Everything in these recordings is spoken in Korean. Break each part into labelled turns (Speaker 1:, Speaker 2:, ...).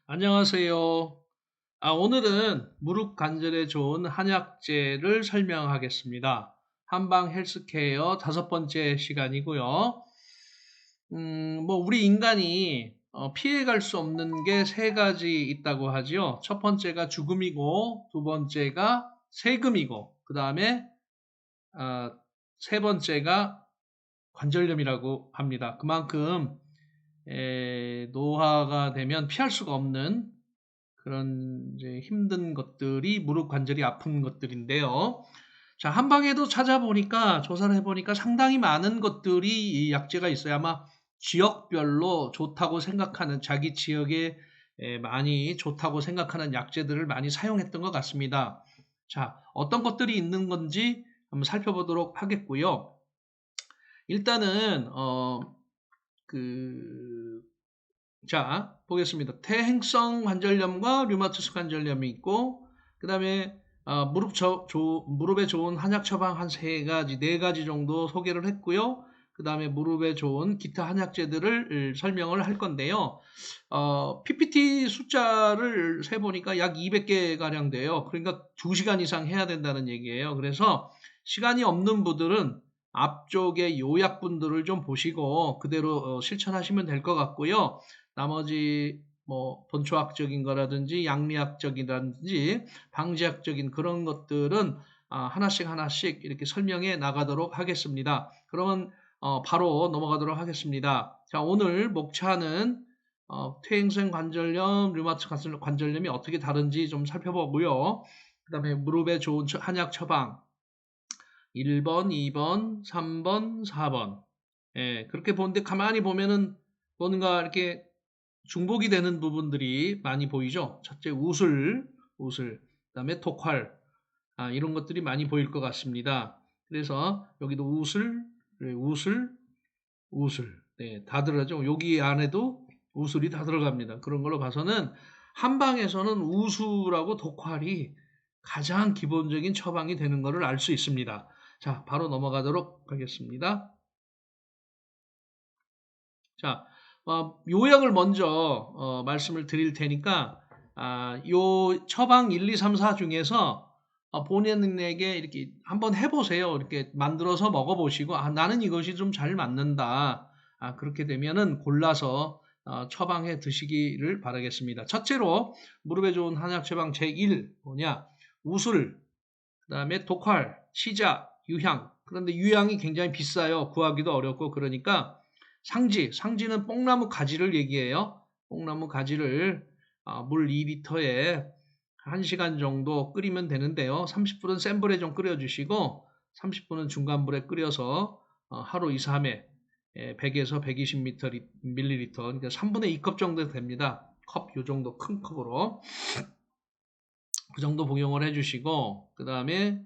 Speaker 1: 안녕하세요. 오늘은 무릎 관절에 좋은 한약재를 설명하겠습니다. 한방 헬스케어 다섯 번째 시간이고요. 우리 인간이 피해갈 수 없는 게 세 가지 있다고 하지요. 첫 번째가 죽음이고, 두 번째가 세금이고, 그 다음에 세 번째가 관절염이라고 합니다. 그만큼 노화가 되면 피할 수가 없는 그런 이제 힘든 것들이 무릎 관절이 아픈 것들인데요. 자, 한방에도 찾아보니까 조사를 해보니까 상당히 많은 것들이 이 약재가 있어요. 아마 지역별로 좋다고 생각하는 자기 지역에 많이 좋다고 생각하는 약재들을 많이 사용했던 것 같습니다. 자, 어떤 것들이 있는 건지 한번 살펴보도록 하겠고요. 일단은 그 자, 보겠습니다. 퇴행성 관절염과 류마티스 관절염이 있고, 그 다음에 무릎에 좋은 한약 처방 한 세 가지, 네 가지 정도 소개를 했고요. 그 다음에 무릎에 좋은 기타 한약재들을 설명을 할 건데요. PPT 숫자를 세보니까 약 200개 가량 돼요. 그러니까 2시간 이상 해야 된다는 얘기예요. 그래서 시간이 없는 분들은 앞쪽에 요약분들을 좀 보시고 그대로 실천하시면 될 것 같고요. 나머지 뭐 본초학적인 거라든지 양리학적이라든지 방지학적인 그런 것들은 하나씩 하나씩 이렇게 설명해 나가도록 하겠습니다. 그러면 바로 넘어가도록 하겠습니다. 자, 오늘 목차는 퇴행성 관절염, 류마티스 관절염이 어떻게 다른지 좀 살펴보고요. 그 다음에 무릎에 좋은 한약 처방 1번, 2번, 3번, 4번. 예, 그렇게 보는데 가만히 보면은 뭔가 이렇게 중복이 되는 부분들이 많이 보이죠. 첫째 우슬, 그다음에 독활, 이런 것들이 많이 보일 것 같습니다. 그래서 여기도 우슬, 네, 우슬, 네, 다 들어가죠. 여기 안에도 우슬이 다 들어갑니다. 그런 걸로 봐서는 한방에서는 우슬하고 독활이 가장 기본적인 처방이 되는 것을 알 수 있습니다. 자, 바로 넘어가도록 하겠습니다. 자, 요약을 먼저 말씀을 드릴 테니까 요 처방 1, 2, 3, 4 중에서 본인에게 이렇게 한번 해보세요. 이렇게 만들어서 먹어보시고 나는 이것이 좀 잘 맞는다. 그렇게 되면은 골라서 처방해 드시기를 바라겠습니다. 첫째로 무릎에 좋은 한약 처방 제1 뭐냐? 우술, 그다음에 독활, 시자, 유향. 그런데 유향이 굉장히 비싸요. 구하기도 어렵고 그러니까 상지는 뽕나무 가지를 얘기해요. 뽕나무 가지를 물 2리터에 1시간 정도 끓이면 되는데요. 30분은 센 불에 좀 끓여주시고 30분은 중간 불에 끓여서 하루 2, 3회 100에서 120ml, 그러니까 3분의 2컵 정도 됩니다. 컵, 요 정도 큰 컵으로. 그 정도 복용을 해주시고, 그 다음에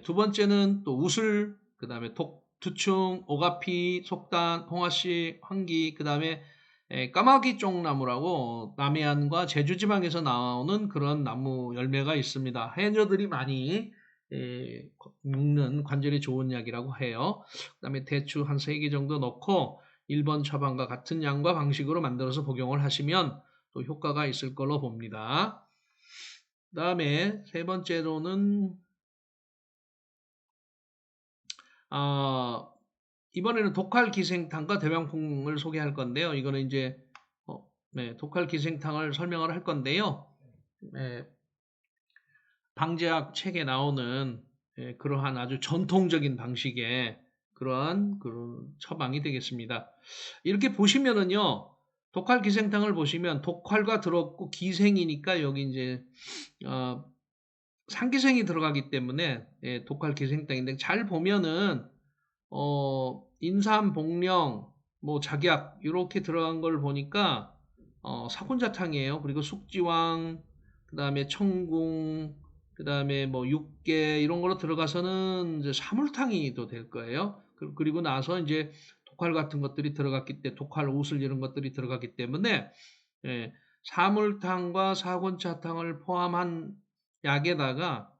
Speaker 1: 두 번째는 또 우슬, 그 다음에 두충, 오가피, 속단, 홍화씨, 황기, 그 다음에 까마귀 쪽나무라고 남해안과 제주지방에서 나오는 그런 나무 열매가 있습니다. 해녀들이 많이 먹는 관절에 좋은 약이라고 해요. 그 다음에 대추 한 3개 정도 넣고 1번 처방과 같은 양과 방식으로 만들어서 복용을 하시면 또 효과가 있을 걸로 봅니다. 그 다음에 세 번째로는 어, 이번에는 독할 기생탕과 대병풍을 소개할 건데요. 이거는 이제 네, 독할 기생탕을 설명을 할 건데요. 네, 방제학 책에 나오는 그러한 아주 전통적인 방식의 그러한 그런 처방이 되겠습니다. 이렇게 보시면은요. 독할 기생탕을 보시면 독활과 들었고 기생이니까 여기 이제 어, 상기생이 들어가기 때문에 독할 기생탕인데 잘 보면은 인삼, 복령, 뭐 작약 이렇게 들어간 걸 보니까 사군자탕이에요. 그리고 숙지왕, 그 다음에 청궁, 그 다음에 뭐 육개 이런 걸로 들어가서는 이제 사물탕이 또 될 거예요. 그리고 나서 이제 독활 같은 것들이 들어갔기 때문에 독활 옷을 이런 것들이 들어갔기 때문에 사물탕과 사군자탕을 포함한 약에다가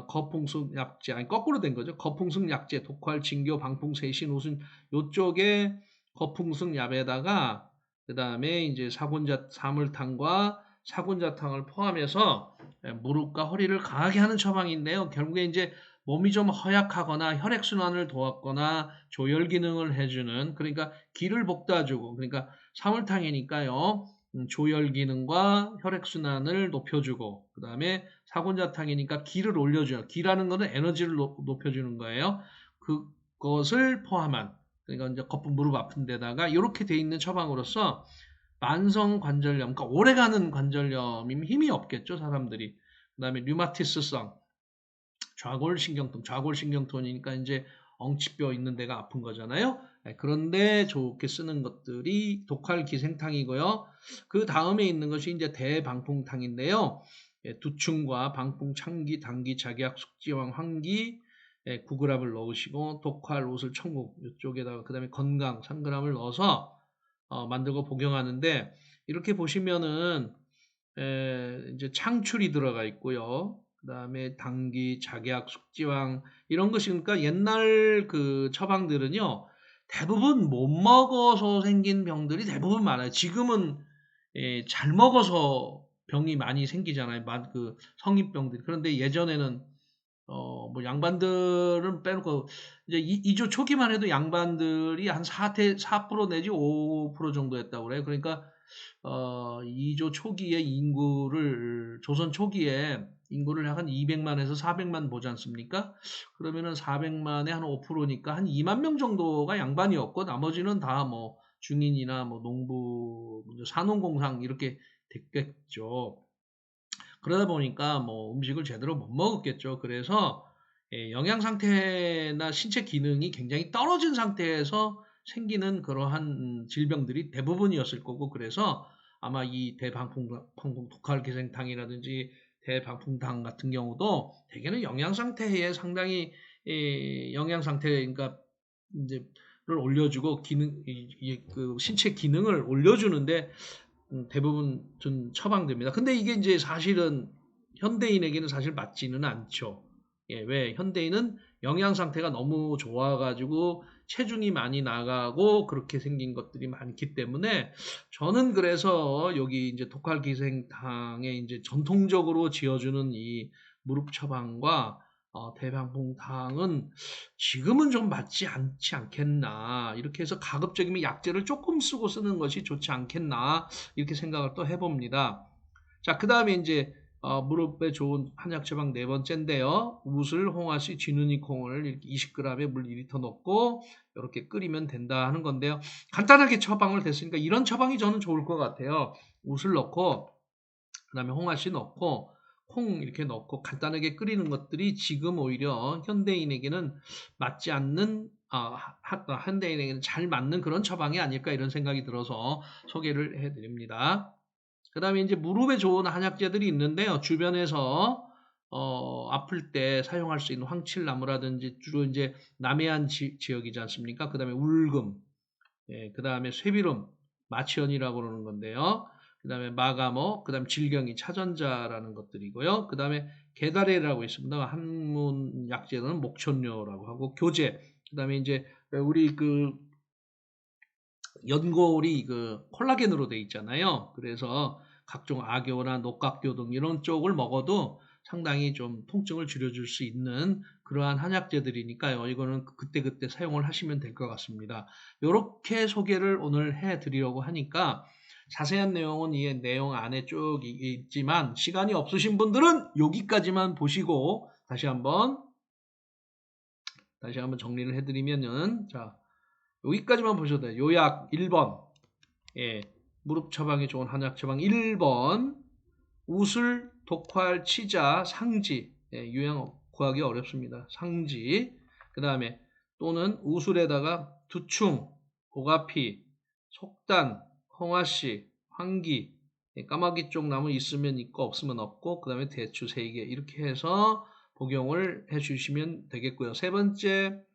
Speaker 1: 거풍숙 약재, 아니 거꾸로 된 거죠. 거풍숙 약재, 독활, 진교, 방풍, 세신, 우순 요쪽에 거풍숙 약에다가 그 다음에 이제 사물탕과 사군자탕을 포함해서 무릎과 허리를 강하게 하는 처방인데요. 결국에 이제 몸이 좀 허약하거나 혈액순환을 도왔거나 조혈 기능을 해주는, 그러니까 기를 볶아주고, 그러니까 사물탕이니까요. 조혈 기능과 혈액순환을 높여주고, 그 다음에 사군자탕이니까 기를 올려줘요. 기라는 거는 에너지를 높여주는 거예요. 그것을 포함한, 그러니까 이제 거품 무릎 아픈 데다가 이렇게 돼 있는 처방으로서 만성 관절염, 그러니까 오래가는 관절염이면 힘이 없겠죠, 사람들이. 그 다음에 류마티스성, 좌골신경통이니까 이제 엉치뼈 있는 데가 아픈 거잖아요. 그런데 좋게 쓰는 것들이 독활기생탕이고요. 그 다음에 있는 것이 이제 대방풍탕인데요. 두충과 방풍, 창기, 당기, 작약, 숙지왕, 황기 9g을 넣으시고 독활, 오슬, 청국 이쪽에다가 그 다음에 건강 3g을 넣어서 만들고 복용하는데, 이렇게 보시면은 이제 창출이 들어가 있고요. 그 다음에 당기, 작약, 숙지왕 이런 것이, 그러니까 옛날 그 처방들은요 대부분 못 먹어서 생긴 병들이 대부분 많아요. 지금은 잘 먹어서 병이 많이 생기잖아요. 그 성인병들이. 그런데 예전에는 뭐 양반들은 빼놓고 이제 2조 초기만 해도 양반들이 한 4% 내지 5% 정도 였다고 그래요. 그러니까 2조 초기에 조선 초기에 인구를 한 200만에서 400만 보지 않습니까? 그러면은 400만에 한 5%니까 한 2만 명 정도가 양반이었고, 나머지는 다 뭐 중인이나 뭐 농부, 산농공상 이렇게 됐겠죠. 그러다 보니까 뭐 음식을 제대로 못 먹었겠죠. 그래서 영양 상태나 신체 기능이 굉장히 떨어진 상태에서 생기는 그러한 질병들이 대부분이었을 거고, 그래서 아마 이 독활기생탕이라든지 대방풍탕 같은 경우도 대개는 영양 상태에 상당히 영양 상태, 그러니까 이제를 올려주고 그 신체 기능을 올려주는데 대부분 좀 처방됩니다. 근데 이게 이제 사실은 현대인에게는 사실 맞지는 않죠. 왜? 현대인은 영양 상태가 너무 좋아가지고 체중이 많이 나가고 그렇게 생긴 것들이 많기 때문에, 저는 그래서 여기 이제 독활기생탕에 이제 전통적으로 지어주는 이 무릎 처방과 대방풍탕은 지금은 좀 맞지 않지 않겠나, 이렇게 해서 가급적이면 약재를 조금 쓰고 쓰는 것이 좋지 않겠나, 이렇게 생각을 또 해봅니다. 자, 그 다음에 이제 무릎에 좋은 한약 처방 네 번째인데요. 우슬, 홍화씨, 쥐눈이 콩을 이렇게 20g에 물 2리터 넣고 이렇게 끓이면 된다 하는 건데요. 간단하게 처방을 됐으니까 이런 처방이 저는 좋을 것 같아요. 우슬 넣고, 그 다음에 홍화씨 넣고, 콩 이렇게 넣고 간단하게 끓이는 것들이 지금 오히려 현대인에게는 맞지 않는, 현대인에게는 잘 맞는 그런 처방이 아닐까, 이런 생각이 들어서 소개를 해드립니다. 그 다음에 이제 무릎에 좋은 한약재들이 있는데요. 주변에서 아플 때 사용할 수 있는 황칠나무라든지, 주로 이제 남해안 지역이지 않습니까? 그 다음에 울금, 그 다음에 쇠비름, 마취연이라고 그러는 건데요. 그 다음에 마가모, 그 다음에 질경이, 차전자라는 것들이고요. 그 다음에 게다레라고 있습니다. 한문 약재는 목천료라고 하고, 교제, 그 다음에 이제 우리 그 연골이 그 콜라겐으로 돼 있잖아요. 그래서 각종 악교나 녹각교 등 이런 쪽을 먹어도 상당히 좀 통증을 줄여줄 수 있는 그러한 한약재들이니까요. 이거는 그때그때 사용을 하시면 될 것 같습니다. 이렇게 소개를 오늘 해드리려고 하니까, 자세한 내용은 이 내용 안에 쭉 있지만 시간이 없으신 분들은 여기까지만 보시고 다시 한번 정리를 해드리면은, 자, 여기까지만 보셔도 돼요. 요약 1번, 무릎 처방에 좋은 한약 처방 1번, 우슬, 독활, 치자, 상지, 유형 구하기 어렵습니다. 상지, 그 다음에 또는 우슬에다가 두충, 오가피, 속단, 홍화씨, 황기, 까마귀 쪽 나무 있으면 있고 없으면 없고, 그 다음에 대추 3개, 이렇게 해서 복용을 해주시면 되겠고요. 세 번째는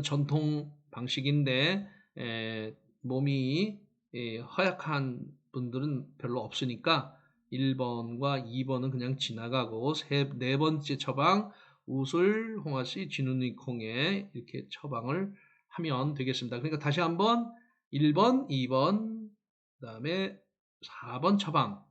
Speaker 1: 전통 방식인데, 몸이 허약한 분들은 별로 없으니까 1번과 2번은 그냥 지나가고, 네 번째 처방 우슬, 홍화씨, 쥐눈이 콩에 이렇게 처방을 하면 되겠습니다. 그러니까 다시 한번 1번, 2번, 그 다음에 4번 처방만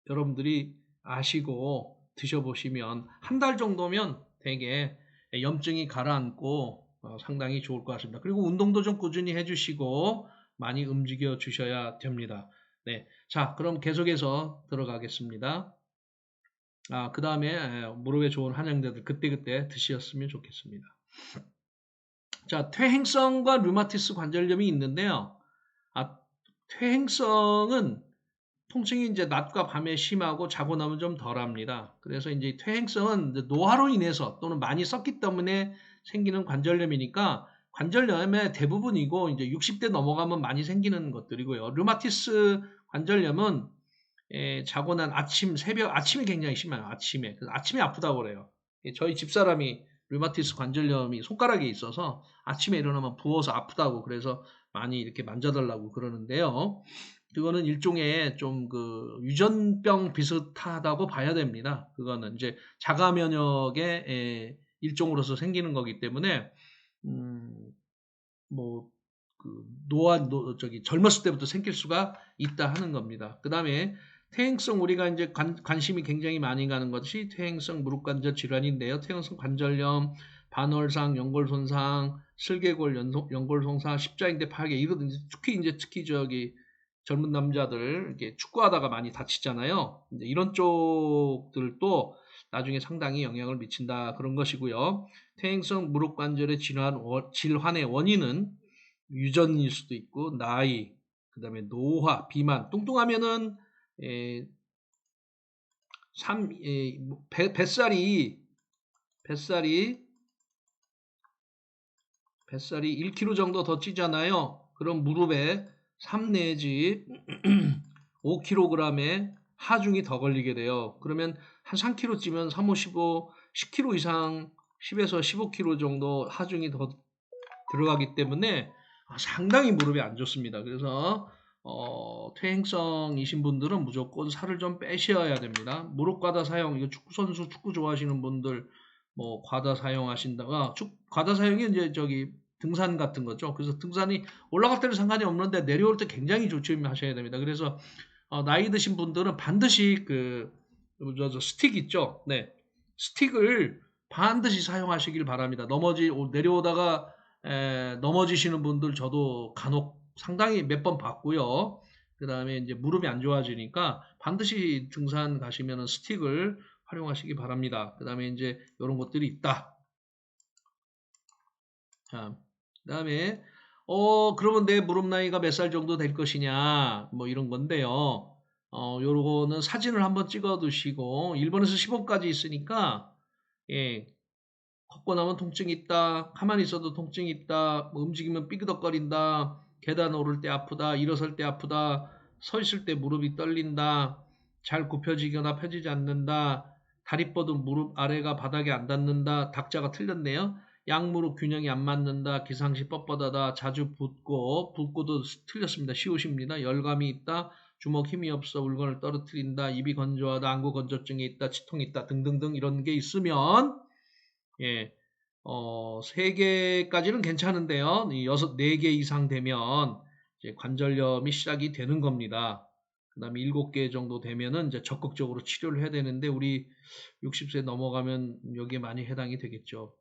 Speaker 1: 여러분들이 아시고 드셔보시면 한 달 정도면 되게 염증이 가라앉고 상당히 좋을 것 같습니다. 그리고 운동도 좀 꾸준히 해주시고 많이 움직여 주셔야 됩니다. 네, 자 그럼 계속해서 들어가겠습니다. 그 다음에 무릎에 좋은 한약제들 그때그때 드셨으면 좋겠습니다. 자, 퇴행성과 류마티스 관절염이 있는데요. 퇴행성은 통증이 이제 낮과 밤에 심하고 자고 나면 좀 덜합니다. 그래서 이제 퇴행성은 노화로 인해서 또는 많이 썼기 때문에 생기는 관절염이니까 관절염의 대부분이고 이제 60대 넘어가면 많이 생기는 것들이고요. 류마티스 관절염은 자고 난 아침, 새벽, 아침이 굉장히 심해요. 아침에. 그래서 아침에 아프다고 그래요. 저희 집사람이 류마티스 관절염이 손가락에 있어서 아침에 일어나면 부어서 아프다고 그래서 많이 이렇게 만져달라고 그러는데요. 그거는 일종의 좀 그 유전병 비슷하다고 봐야 됩니다. 그거는 이제 자가 면역의 일종으로서 생기는 거기 때문에 젊었을 때부터 생길 수가 있다 하는 겁니다. 그 다음에 퇴행성 우리가 이제 관심이 굉장히 많이 가는 것이 퇴행성 무릎관절 질환인데요. 퇴행성 관절염, 반월상, 연골손상, 슬개골 연골손상, 십자인대 파괴 이런 특히 저기 젊은 남자들 이렇게 축구하다가 많이 다치잖아요. 이제 이런 쪽들도 나중에 상당히 영향을 미친다 그런 것이고요. 퇴행성 무릎관절의 질환의 원인은 유전일 수도 있고 나이, 그 다음에 노화, 비만, 뚱뚱하면은 뱃살이 1kg 정도 더 찌잖아요. 그럼 무릎에 3 내지 5kg의 하중이 더 걸리게 돼요. 그러면 한 3kg 찌면 3, 5, 15, 10kg 이상 10에서 15kg 정도 하중이 더 들어가기 때문에 상당히 무릎이 안 좋습니다. 그래서 퇴행성이신 분들은 무조건 살을 좀 빼셔야 됩니다. 무릎 과다 사용, 이거 축구 선수, 축구 좋아하시는 분들 뭐 과다 사용하신다가 과다 사용이 이제 저기 등산 같은 거죠. 그래서 등산이 올라갈 때는 상관이 없는데 내려올 때 굉장히 조심하셔야 됩니다. 그래서 나이 드신 분들은 반드시 스틱 있죠. 네, 스틱을 반드시 사용하시길 바랍니다. 내려오다가 넘어지시는 분들 저도 간혹 상당히 몇 번 봤고요. 그 다음에 이제 무릎이 안 좋아지니까 반드시 등산 가시면 스틱을 활용하시기 바랍니다. 그 다음에 이제 이런 것들이 있다. 자, 그 다음에 그러면 내 무릎 나이가 몇 살 정도 될 것이냐 뭐 이런 건데요. 요거는 사진을 한번 찍어 두시고 1번에서 10번까지 있으니까 걷고 나면 통증이 있다. 가만히 있어도 통증이 있다. 뭐 움직이면 삐그덕거린다. 계단 오를 때 아프다. 일어설 때 아프다. 서 있을 때 무릎이 떨린다. 잘 굽혀지거나 펴지지 않는다. 다리 뻗은 무릎 아래가 바닥에 안 닿는다. 박자가 틀렸네요. 양무릎 균형이 안 맞는다. 기상시 뻣뻣하다. 자주 붓고도 틀렸습니다. 쉬우십니다. 열감이 있다. 주먹 힘이 없어 물건을 떨어뜨린다. 입이 건조하다. 안구 건조증이 있다. 치통이 있다. 등등등 이런 게 있으면 3개까지는 괜찮은데요. 4개 이상 되면 이제 관절염이 시작이 되는 겁니다. 그 다음에 7개 정도 되면은 이제 적극적으로 치료를 해야 되는데 우리 60세 넘어가면 여기에 많이 해당이 되겠죠.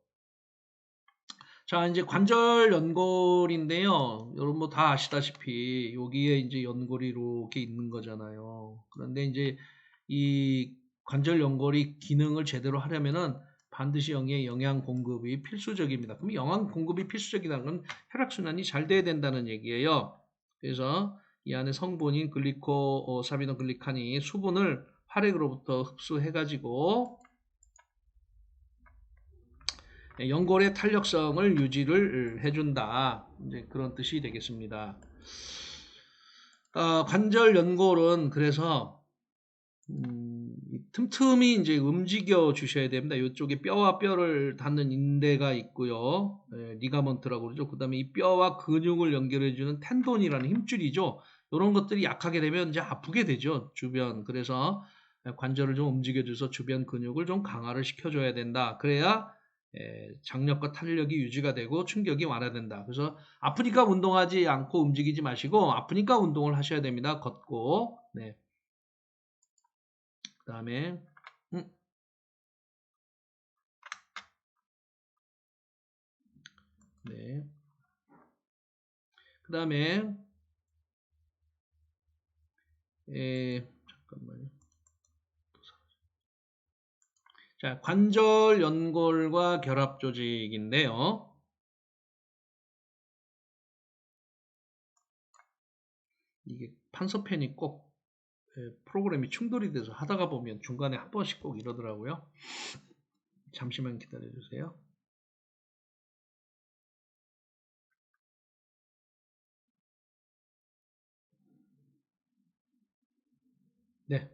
Speaker 1: 자, 이제 관절 연골인데요. 여러분 뭐 다 아시다시피 여기에 이제 연골이 이렇게 있는 거잖아요. 그런데 이제 이 관절 연골이 기능을 제대로 하려면은 반드시 영양 공급이 필수적입니다. 그럼 영양 공급이 필수적이라는 건 혈액순환이 잘 돼야 된다는 얘기예요. 그래서 이 안에 성분인 글리코사미노 글리칸이 수분을 혈액으로부터 흡수해가지고 연골의 탄력성을 유지를 해준다. 이제 그런 뜻이 되겠습니다. 관절 연골은 그래서 틈틈이 이제 움직여 주셔야 됩니다. 이쪽에 뼈와 뼈를 닿는 인대가 있고요. 리가먼트라고 그러죠. 그 다음에 이 뼈와 근육을 연결해 주는 텐돈이라는 힘줄이죠. 이런 것들이 약하게 되면 이제 아프게 되죠. 주변. 그래서 관절을 좀 움직여 줘서 주변 근육을 좀 강화를 시켜줘야 된다. 그래야 장력과 탄력이 유지가 되고 충격이 완화된다. 그래서 아프니까 운동하지 않고 움직이지 마시고 아프니까 운동을 하셔야 됩니다. 걷고. 네. 그다음에 네. 그다음에 잠깐만요. 자, 관절 연골과 결합 조직인데요. 이게 판서펜이 꼭 프로그램이 충돌이 돼서 하다가 보면 중간에 한 번씩 꼭 이러더라고요. 잠시만 기다려 주세요. 네.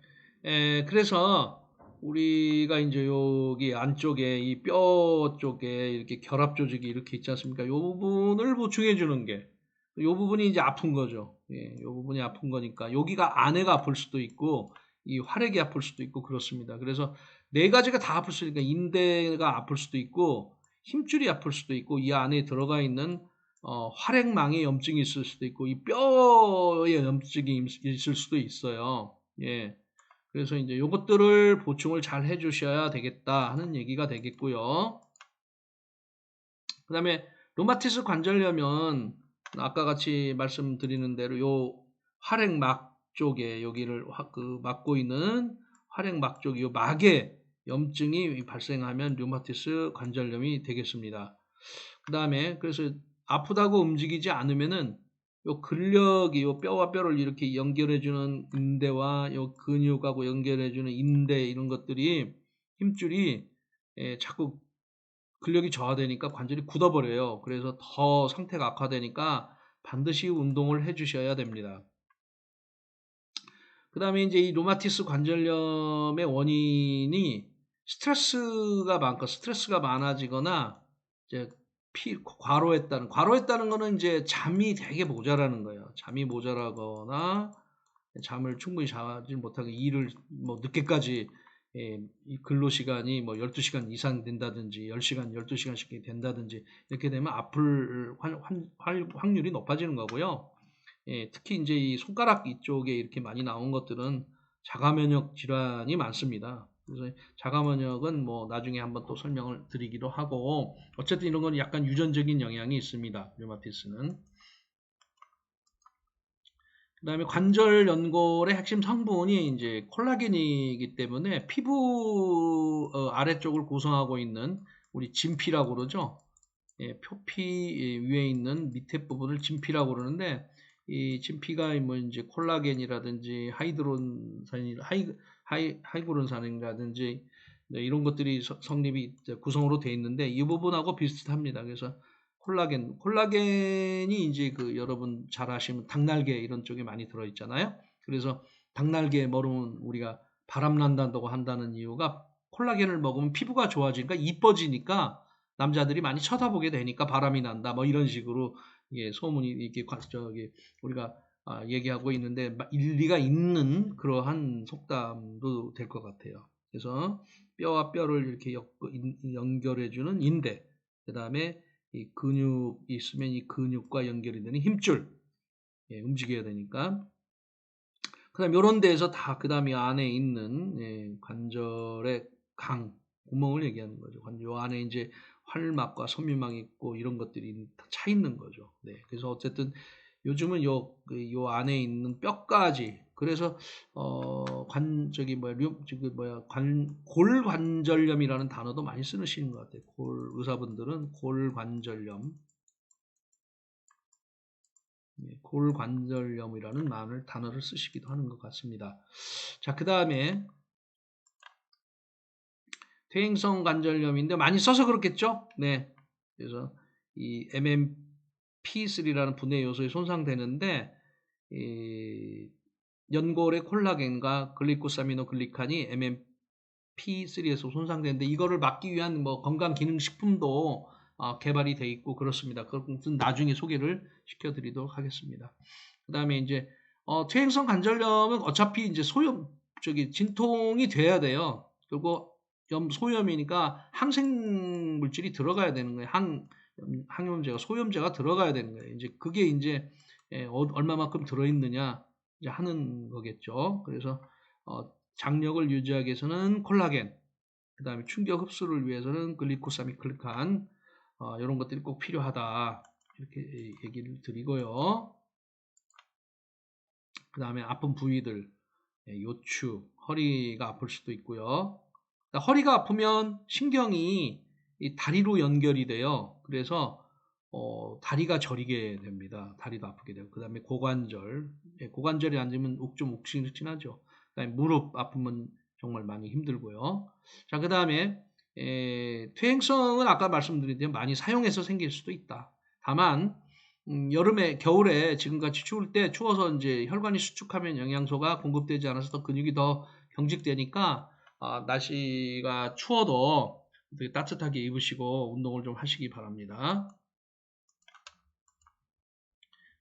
Speaker 1: 그래서 우리가 이제 여기 안쪽에 이 뼈 쪽에 이렇게 결합 조직이 이렇게 있지 않습니까? 이 부분을 보충해 주는 게, 이 부분이 이제 아픈 거죠. 예, 이 부분이 아픈 거니까 여기가 안에가 아플 수도 있고 이 활액이 아플 수도 있고 그렇습니다. 그래서 네 가지가 다 아플 수 있으니까 인대가 아플 수도 있고 힘줄이 아플 수도 있고 이 안에 들어가 있는 활액망에 염증이 있을 수도 있고 이 뼈에 염증이 있을 수도 있어요. 예. 그래서 이제 요것들을 보충을 잘 해주셔야 되겠다 하는 얘기가 되겠고요. 그 다음에 류마티스 관절염은 아까 같이 말씀드리는 대로 요 활액막 쪽에 여기를 막고 있는 활액막 쪽 요 막에 염증이 발생하면 류마티스 관절염이 되겠습니다. 그 다음에 그래서 아프다고 움직이지 않으면은 요 근력이 요 뼈와 뼈를 이렇게 연결해주는 인대와 요 근육하고 연결해주는 인대 이런 것들이 힘줄이 자꾸 근력이 저하되니까 관절이 굳어버려요. 그래서 더 상태가 악화되니까 반드시 운동을 해주셔야 됩니다. 그 다음에 이제 이 루마티스 관절염의 원인이 스트레스가 많아지거나 이제 과로했다는 거는 이제 잠이 되게 모자라는 거예요. 잠이 모자라거나 잠을 충분히 자지 못하고 일을 뭐 늦게까지 이 근로 시간이 뭐 12시간 이상 된다든지 10시간, 12시간씩 된다든지 이렇게 되면 아플 확률이 높아지는 거고요. 특히 이제 이 손가락 이쪽에 이렇게 많이 나온 것들은 자가면역 질환이 많습니다. 그래서 자가면역은 뭐 나중에 한번 또 설명을 드리기도 하고 어쨌든 이런 건 약간 유전적인 영향이 있습니다. 류마티스는. 그 다음에 관절 연골의 핵심 성분이 이제 콜라겐이기 때문에 피부 아래쪽을 구성하고 있는 우리 진피라고 그러죠. 표피 위에 있는 밑에 부분을 진피라고 그러는데 이 진피가 뭐 이제 콜라겐이라든지 하이그론산이라든지 이런 것들이 성립이 구성으로 되어 있는데 이 부분하고 비슷합니다. 그래서 콜라겐이 이제 여러분 잘 아시면 닭날개 이런 쪽에 많이 들어있잖아요. 그래서 닭날개 먹으면 우리가 바람 난다고 한다는 이유가 콜라겐을 먹으면 피부가 좋아지니까 이뻐지니까 남자들이 많이 쳐다보게 되니까 바람이 난다. 뭐 이런 식으로 소문이 이렇게 우리가 얘기하고 있는데 일리가 있는 그러한 속담도 될 것 같아요. 그래서 뼈와 뼈를 이렇게 연결해주는 인대, 그 다음에 이 근육이 있으면 이 근육과 연결이 되는 힘줄, 움직여야 되니까. 그 다음 이런 데에서 다 그 다음에 안에 있는 관절의 구멍을 얘기하는 거죠. 요 안에 이제 활막과 섬유막이 있고 이런 것들이 다 차 있는 거죠. 네. 그래서 어쨌든 요즘은 요 안에 있는 뼈까지 그래서 골관절염이라는 단어도 많이 쓰시는 것 같아요. 의사분들은 골관절염이라는 단어를 쓰시기도 하는 것 같습니다. 자, 그 다음에 퇴행성 관절염인데 많이 써서 그렇겠죠? 네. 그래서 이 MMP3라는 분해 요소에 손상되는데 이 연골의 콜라겐과 글리코사미노글리칸이 MMP3에서 손상되는데 이거를 막기 위한 뭐 건강기능식품도 개발이 돼 있고 그렇습니다. 그것은 나중에 소개를 시켜드리도록 하겠습니다. 그 다음에 이제 퇴행성 관절염은 어차피 이제 진통이 돼야 돼요. 그리고 소염이니까 항생 물질이 들어가야 되는 거예요. 항염제가 소염제가 들어가야 되는 거예요. 이제 그게 이제 얼마만큼 들어있느냐 이제 하는 거겠죠. 그래서 장력을 유지하기 위해서는 콜라겐, 그 다음에 충격 흡수를 위해서는 글리코사미클간 이런 것들이 꼭 필요하다 이렇게 얘기를 드리고요. 그 다음에 아픈 부위들, 요추, 허리가 아플 수도 있고요. 허리가 아프면 신경이 이 다리로 연결이 돼요. 그래서 다리가 저리게 됩니다. 다리도 아프게 되고, 그 다음에 고관절, 고관절이 안 되면 좀 욱신욱신하죠. 그 다음에 무릎 아프면 정말 많이 힘들고요. 자, 그 다음에 퇴행성은 아까 말씀드린 대로 많이 사용해서 생길 수도 있다. 다만 여름에 겨울에 지금같이 추울 때 추워서 이제 혈관이 수축하면 영양소가 공급되지 않아서 더 근육이 더 경직되니까 날씨가 추워도 되게 따뜻하게 입으시고 운동을 좀 하시기 바랍니다.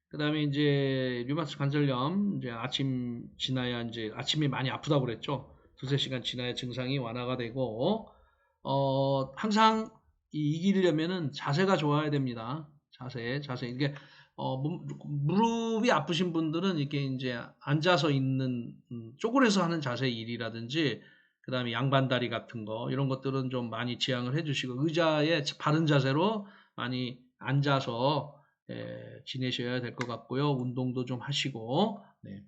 Speaker 1: 그 다음에 이제 류마티스 관절염 이제 아침 지나야 이제 아침이 많이 아프다고 그랬죠. 두세 시간 지나야 증상이 완화가 되고 항상 이기려면은 자세가 좋아야 됩니다. 자세 이게 무릎이 아프신 분들은 이렇게 이제 앉아서 있는 쪼그려서 하는 자세 일이라든지 그 다음에 양반다리 같은 거 이런 것들은 좀 많이 지양을 해주시고 의자에 바른 자세로 많이 앉아서 지내셔야 될 것 같고요. 운동도 좀 하시고 네.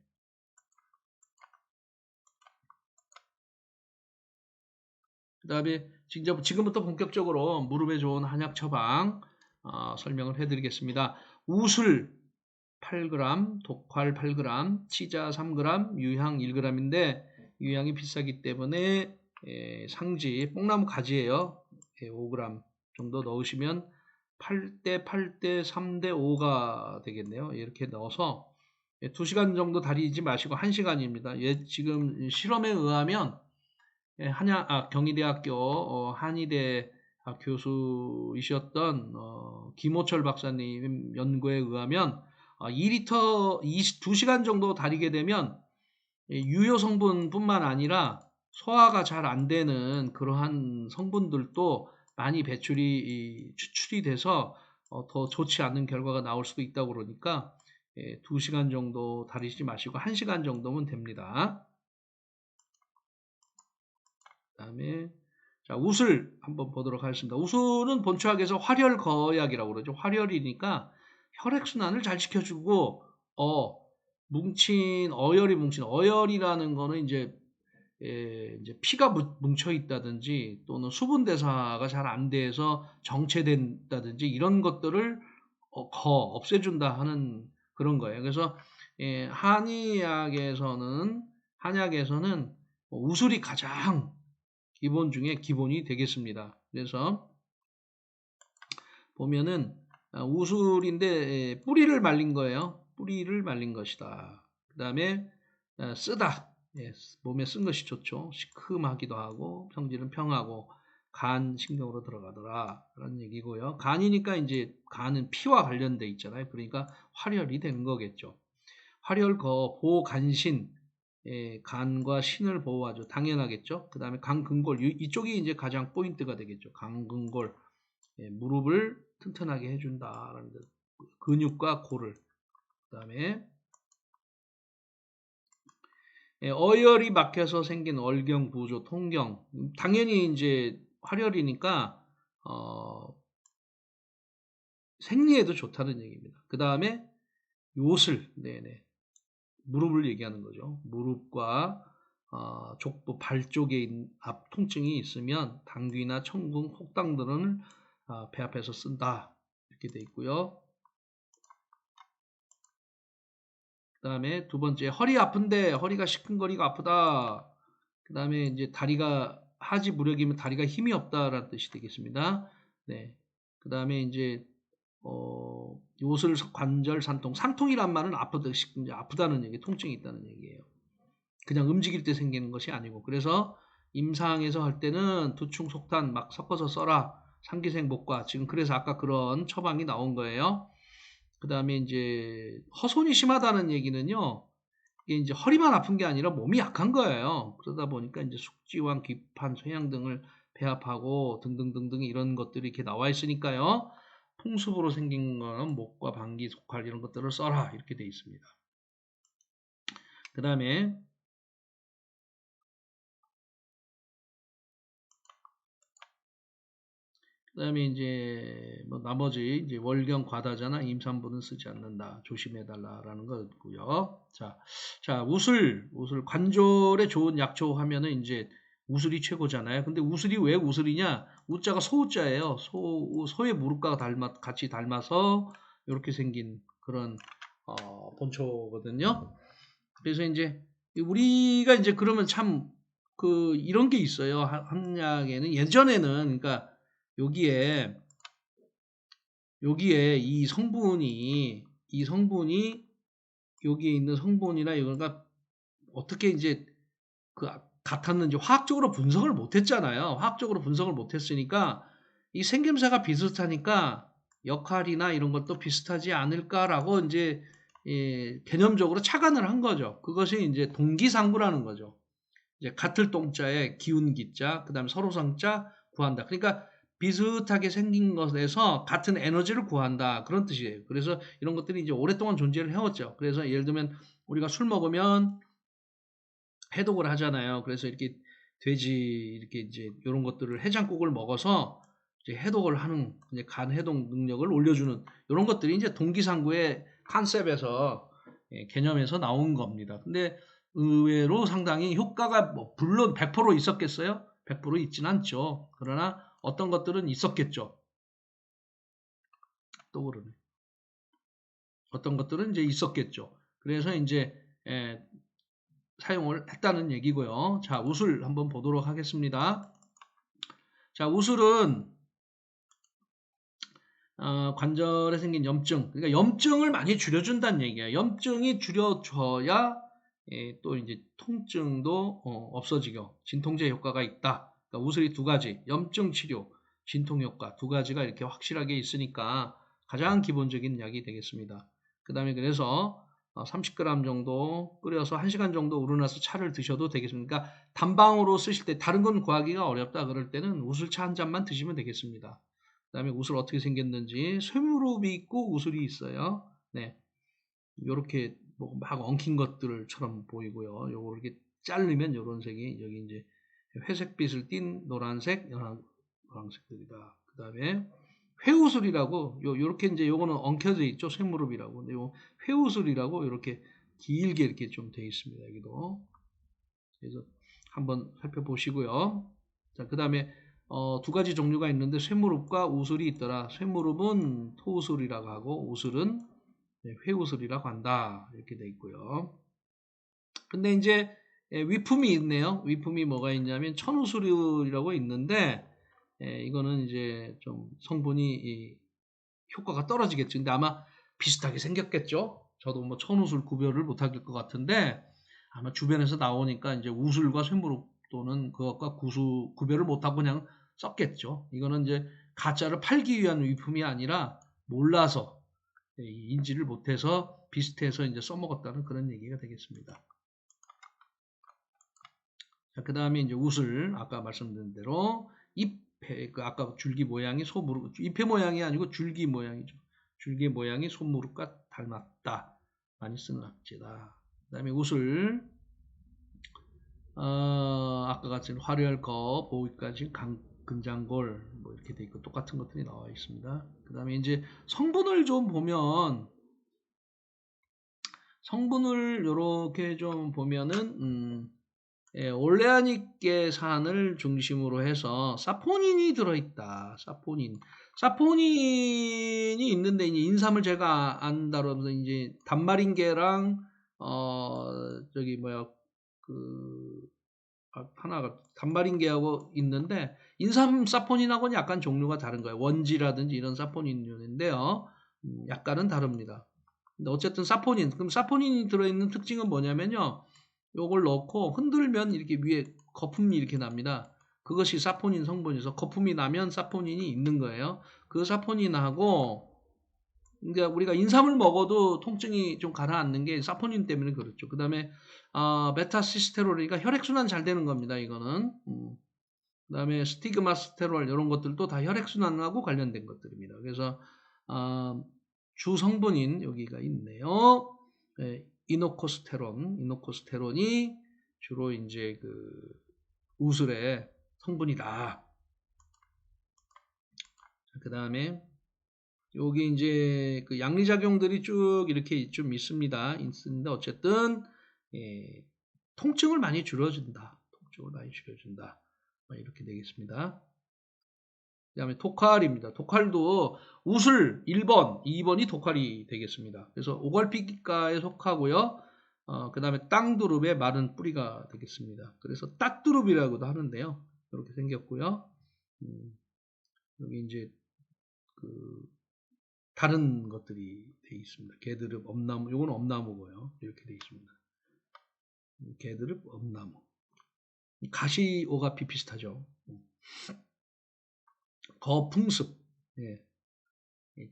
Speaker 1: 그 다음에 지금부터 본격적으로 무릎에 좋은 한약 처방 설명을 해드리겠습니다. 우술 8g, 독활 8g, 치자 3g, 유향 1g인데 유향이 비싸기 때문에 상지, 뽕나무 가지예요. 5g 정도 넣으시면 8대 8대 3대 5가 되겠네요. 이렇게 넣어서 2시간 정도 다리지 마시고 1시간입니다. 지금 실험에 의하면 경희대학교 한의대 교수이셨던 김호철 박사님 연구에 의하면 2리터 2시간 정도 다리게 되면 유효 성분뿐만 아니라 소화가 잘 안 되는 그러한 성분들도 많이 추출이 돼서 더 좋지 않은 결과가 나올 수도 있다고 그러니까 2시간 정도 다리지 마시고 1시간 정도면 됩니다. 그 다음에 자, 우술 한번 보도록 하겠습니다. 우술은 본초학에서 활혈거약이라고 그러죠. 활혈이니까 혈액순환을 잘 시켜주고 어혈이 뭉친 어혈이라는 거는 이제 피가 뭉쳐 있다든지 또는 수분 대사가 잘 안 돼서 정체된다든지 이런 것들을 없애준다 하는 그런 거예요. 그래서 한약에서는 우술이 가장 기본 중에 기본이 되겠습니다. 그래서 보면은 우술인데 뿌리를 말린 거예요. 뿌리를 말린 것이다. 그 다음에 쓰다. 몸에 쓴 것이 좋죠. 시큼하기도 하고 성질은 평하고 간 신경으로 들어가더라 라는 얘기고요. 간이니까 이제 간은 피와 관련돼 있잖아요. 그러니까 활혈이 되는 거겠죠. 활혈거 보간신 간과 신을 보호하죠. 당연하겠죠. 그 다음에 강근골 이쪽이 이제 가장 포인트가 되겠죠. 강근골 무릎을 튼튼하게 해준다라는 근육과 골을 그 다음에 어혈이 막혀서 생긴 얼경, 부조, 통경 당연히 이제 활혈이니까 생리에도 좋다는 얘기입니다. 그 다음에 요술 무릎을 얘기하는 거죠. 무릎과 족부, 발 쪽에 앞 통증이 있으면 당귀나 청궁, 혹당 등은 배 앞에서 쓴다 이렇게 돼 있고요. 그 다음에 두 번째 허리 아픈데 허리가 시큰거리가 아프다. 그 다음에 이제 다리가 하지 무력이면 다리가 힘이 없다라는 뜻이 되겠습니다. 네. 그 다음에 이제 요술 관절 산통, 산통이란 말은 아프다는 얘기, 통증이 있다는 얘기예요. 그냥 움직일 때 생기는 것이 아니고 그래서 임상에서 할 때는 두충 속탄 막 섞어서 써라. 상기생복과 지금 그래서 아까 그런 처방이 나온 거예요. 그 다음에 이제 허손이 심하다는 얘기는요. 이게 이제 허리만 아픈 게 아니라 몸이 약한 거예요. 그러다 보니까 이제 숙지왕, 기판, 쇠양 등을 배합하고 등등등등 이런 것들이 이렇게 나와 있으니까요. 풍습으로 생긴 거는 목과 방귀, 속할 이런 것들을 써라 이렇게 돼 있습니다. 그 다음에 이제 뭐 나머지 이제 월경 과다자나 임산부는 쓰지 않는다. 조심해달라라는 거고요. 자 우술 관절에 좋은 약초 하면은 이제 우술이 최고잖아요. 근데 우술이 왜 우술이냐? 우자가 소우자예요. 소의 무릎과 같이 닮아서 이렇게 생긴 그런 본초거든요. 그래서 이제 우리가 이제 그러면 참 그 이런 게 있어요. 한약에는 예전에는 그러니까 여기에 이 성분이 여기에 있는 성분이나 이거가 어떻게 이제 그 같았는지 화학적으로 분석을 못했잖아요. 화학적으로 분석을 못했으니까 이 생김새가 비슷하니까 역할이나 이런 것도 비슷하지 않을까라고 이제 개념적으로 착안을 한 거죠. 그것이 이제 동기상구라는 거죠. 이제 같을 동자에 기운 기자, 그 다음에 서로상자 구한다. 그러니까 비슷하게 생긴 것에서 같은 에너지를 구한다. 그런 뜻이에요. 그래서 이런 것들이 이제 오랫동안 존재를 해왔죠. 그래서 예를 들면 우리가 술 먹으면 해독을 하잖아요. 그래서 이렇게 돼지 이렇게 이제 이런 것들을 해장국을 먹어서 이제 해독을 하는 이제 간 해독 능력을 올려주는 이런 것들이 이제 동기상구의 컨셉에서 개념에서 나온 겁니다. 근데 의외로 상당히 효과가 뭐 물론 100% 있었겠어요? 100% 있진 않죠. 그러나 어떤 것들은 있었겠죠. 또 그러네. 어떤 것들은 이제 있었겠죠. 그래서 이제 사용을 했다는 얘기고요. 자, 우술 한번 보도록 하겠습니다. 자, 우술은 관절에 생긴 염증, 그러니까 염증을 많이 줄여준다는 얘기예요. 염증이 줄여줘야 또 이제 통증도 없어지고 진통제 효과가 있다. 그러니까 우술이 두 가지, 염증 치료, 진통 효과 두 가지가 이렇게 확실하게 있으니까 가장 기본적인 약이 되겠습니다. 그 다음에 그래서 30g 정도 끓여서 1시간 정도 우러나서 차를 드셔도 되겠습니다. 그러니까 단방으로 쓰실 때 다른 건 구하기가 어렵다 그럴 때는 우술차 한 잔만 드시면 되겠습니다. 그 다음에 우술 어떻게 생겼는지 쇠무릎이 있고 우술이 있어요. 네, 요렇게 막 엉킨 것들처럼 보이고요. 요거 이렇게 자르면 요런 색이 여기 이제 회색빛을 띤 노란색, 노란색들이다. 그 다음에 회우술이라고 요렇게 이제 요거는 엉켜져 있죠. 쇠무릎이라고. 근데 요 회우술이라고 요렇게 길게 이렇게 좀 되어 있습니다. 여기도. 그래서 한번 살펴보시고요. 자, 그 다음에 두 가지 종류가 있는데 쇠무릎과 우술이 있더라. 쇠무릎은 토우술이라고 하고 우술은 회우술이라고 한다. 이렇게 돼 있고요. 근데 이제 위품이 있네요. 위품이 뭐가 있냐면 천우술이라고 있는데 이거는 이제 좀 성분이 효과가 떨어지겠죠. 근데 아마 비슷하게 생겼겠죠. 저도 뭐 천우술 구별을 못할 것 같은데 아마 주변에서 나오니까 이제 우술과 쇠무릎 또는 그것과 구별을 못하고 그냥 썼겠죠. 이거는 이제 가짜를 팔기 위한 위품이 아니라 몰라서 인지를 못해서 비슷해서 이제 써먹었다는 그런 얘기가 되겠습니다. 그 다음에 이제 우술 아까 말씀드린 대로 잎의 그 아까 줄기 모양이 소무릎 잎의 모양이 아니고 줄기 모양이죠. 줄기 모양이 소무릎과 닮았다. 많이 쓰는 악재다. 그 다음에 우술 아까 같이 화려할거 보기까지 금장골 뭐 이렇게 돼 있고 똑같은 것들이 나와 있습니다. 그 다음에 이제 성분을 좀 보면 성분을 이렇게 좀 보면은 올레아닉계산을 중심으로 해서 사포닌이 들어있다. 사포닌이 있는데 이제 인삼을 제가 안 다루면서 이제 단마린계랑 저기 뭐야 그 하나가 단마린계하고 있는데 인삼 사포닌하고는 약간 종류가 다른 거예요. 원지라든지 이런 사포닌류인데요. 약간은 다릅니다. 근데 어쨌든 사포닌, 그럼 사포닌이 들어있는 특징은 뭐냐면요. 요걸 넣고 흔들면 이렇게 위에 거품이 이렇게 납니다. 그것이 사포닌 성분이어서 거품이 나면 사포닌이 있는 거예요. 그 사포닌하고 그러니까 우리가 인삼을 먹어도 통증이 좀 가라앉는 게 사포닌 때문에 그렇죠. 그 다음에 베타시스테롤이니까 혈액순환 잘 되는 겁니다. 이거는. 그 다음에 스티그마스테롤 이런 것들도 다 혈액순환하고 관련된 것들입니다. 그래서 주 성분인 여기가 있네요. 네, 이노코스테론이 주로 이제 그 우슬의 성분이다. 그 다음에 여기 이제 그 양리작용들이 쭉 이렇게 좀 있습니다. 어쨌든 통증을 많이 줄여준다. 이렇게 되겠습니다. 그 다음에 토칼입니다. 토칼도 우슬 1번, 2번이 토칼이 되겠습니다. 그래서 오갈피기과에 속하고요. 그 다음에 땅두릅의 마른 뿌리가 되겠습니다. 그래서 따두릅이라고도 하는데요. 이렇게 생겼고요. 여기 이제 그 다른 것들이 되어 있습니다. 개드릅, 엄나무, 요건 엄나무고요. 이렇게 되어 있습니다. 개드릅, 엄나무. 가시오가피 비슷하죠. 거풍습, 예.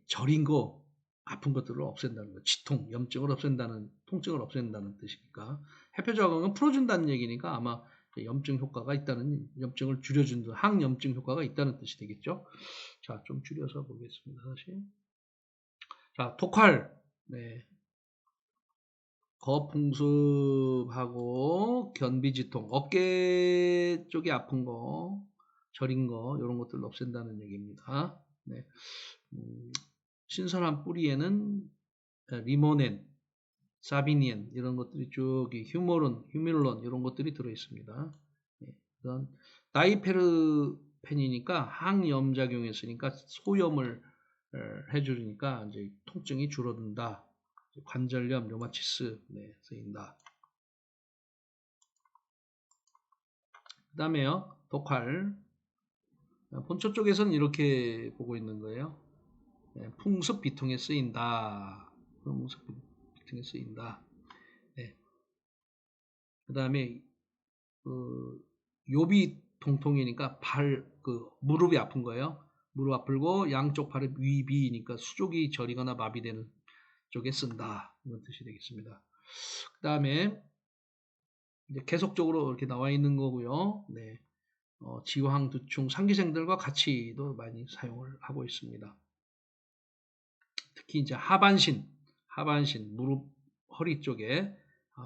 Speaker 1: 절인 거, 아픈 것들을 없앤다는 거, 치통, 염증을 없앤다는, 통증을 없앤다는 뜻이니까. 해표적응은 풀어준다는 얘기니까 아마 염증 효과가 있다는, 염증을 줄여준다, 항염증 효과가 있다는 뜻이 되겠죠. 자, 좀 줄여서 보겠습니다. 다시. 자, 토칼. 네. 거풍습하고 견비지통, 어깨 쪽이 아픈 거, 저린 거, 이런 것들을 없앤다는 얘기입니다. 네. 신선한 뿌리에는 리모넨, 사비니엔 이런 것들이 쭉 휴밀론 이런 것들이 들어 있습니다. 네. 다이페르펜이니까 항염작용이 있으니까 소염을 해주니까 이제 통증이 줄어든다. 관절염, 류마티스 쓰인다. 그 다음에요, 독활. 본초 쪽에서는 이렇게 보고 있는 거예요. 풍습 비통에 쓰인다. 풍습 비통에 쓰인다. 네. 그 다음에 요비 통통이니까 무릎이 아픈 거예요. 무릎 아프고 양쪽 발이 위비니까 수족이 저리거나 마비되는 쪽에 쓴다. 이런 뜻이 되겠습니다. 그 다음에 이제 계속적으로 이렇게 나와 있는 거고요. 네. 지황, 두충, 상기생들과 같이도 많이 사용을 하고 있습니다. 특히 이제 하반신, 무릎, 허리 쪽에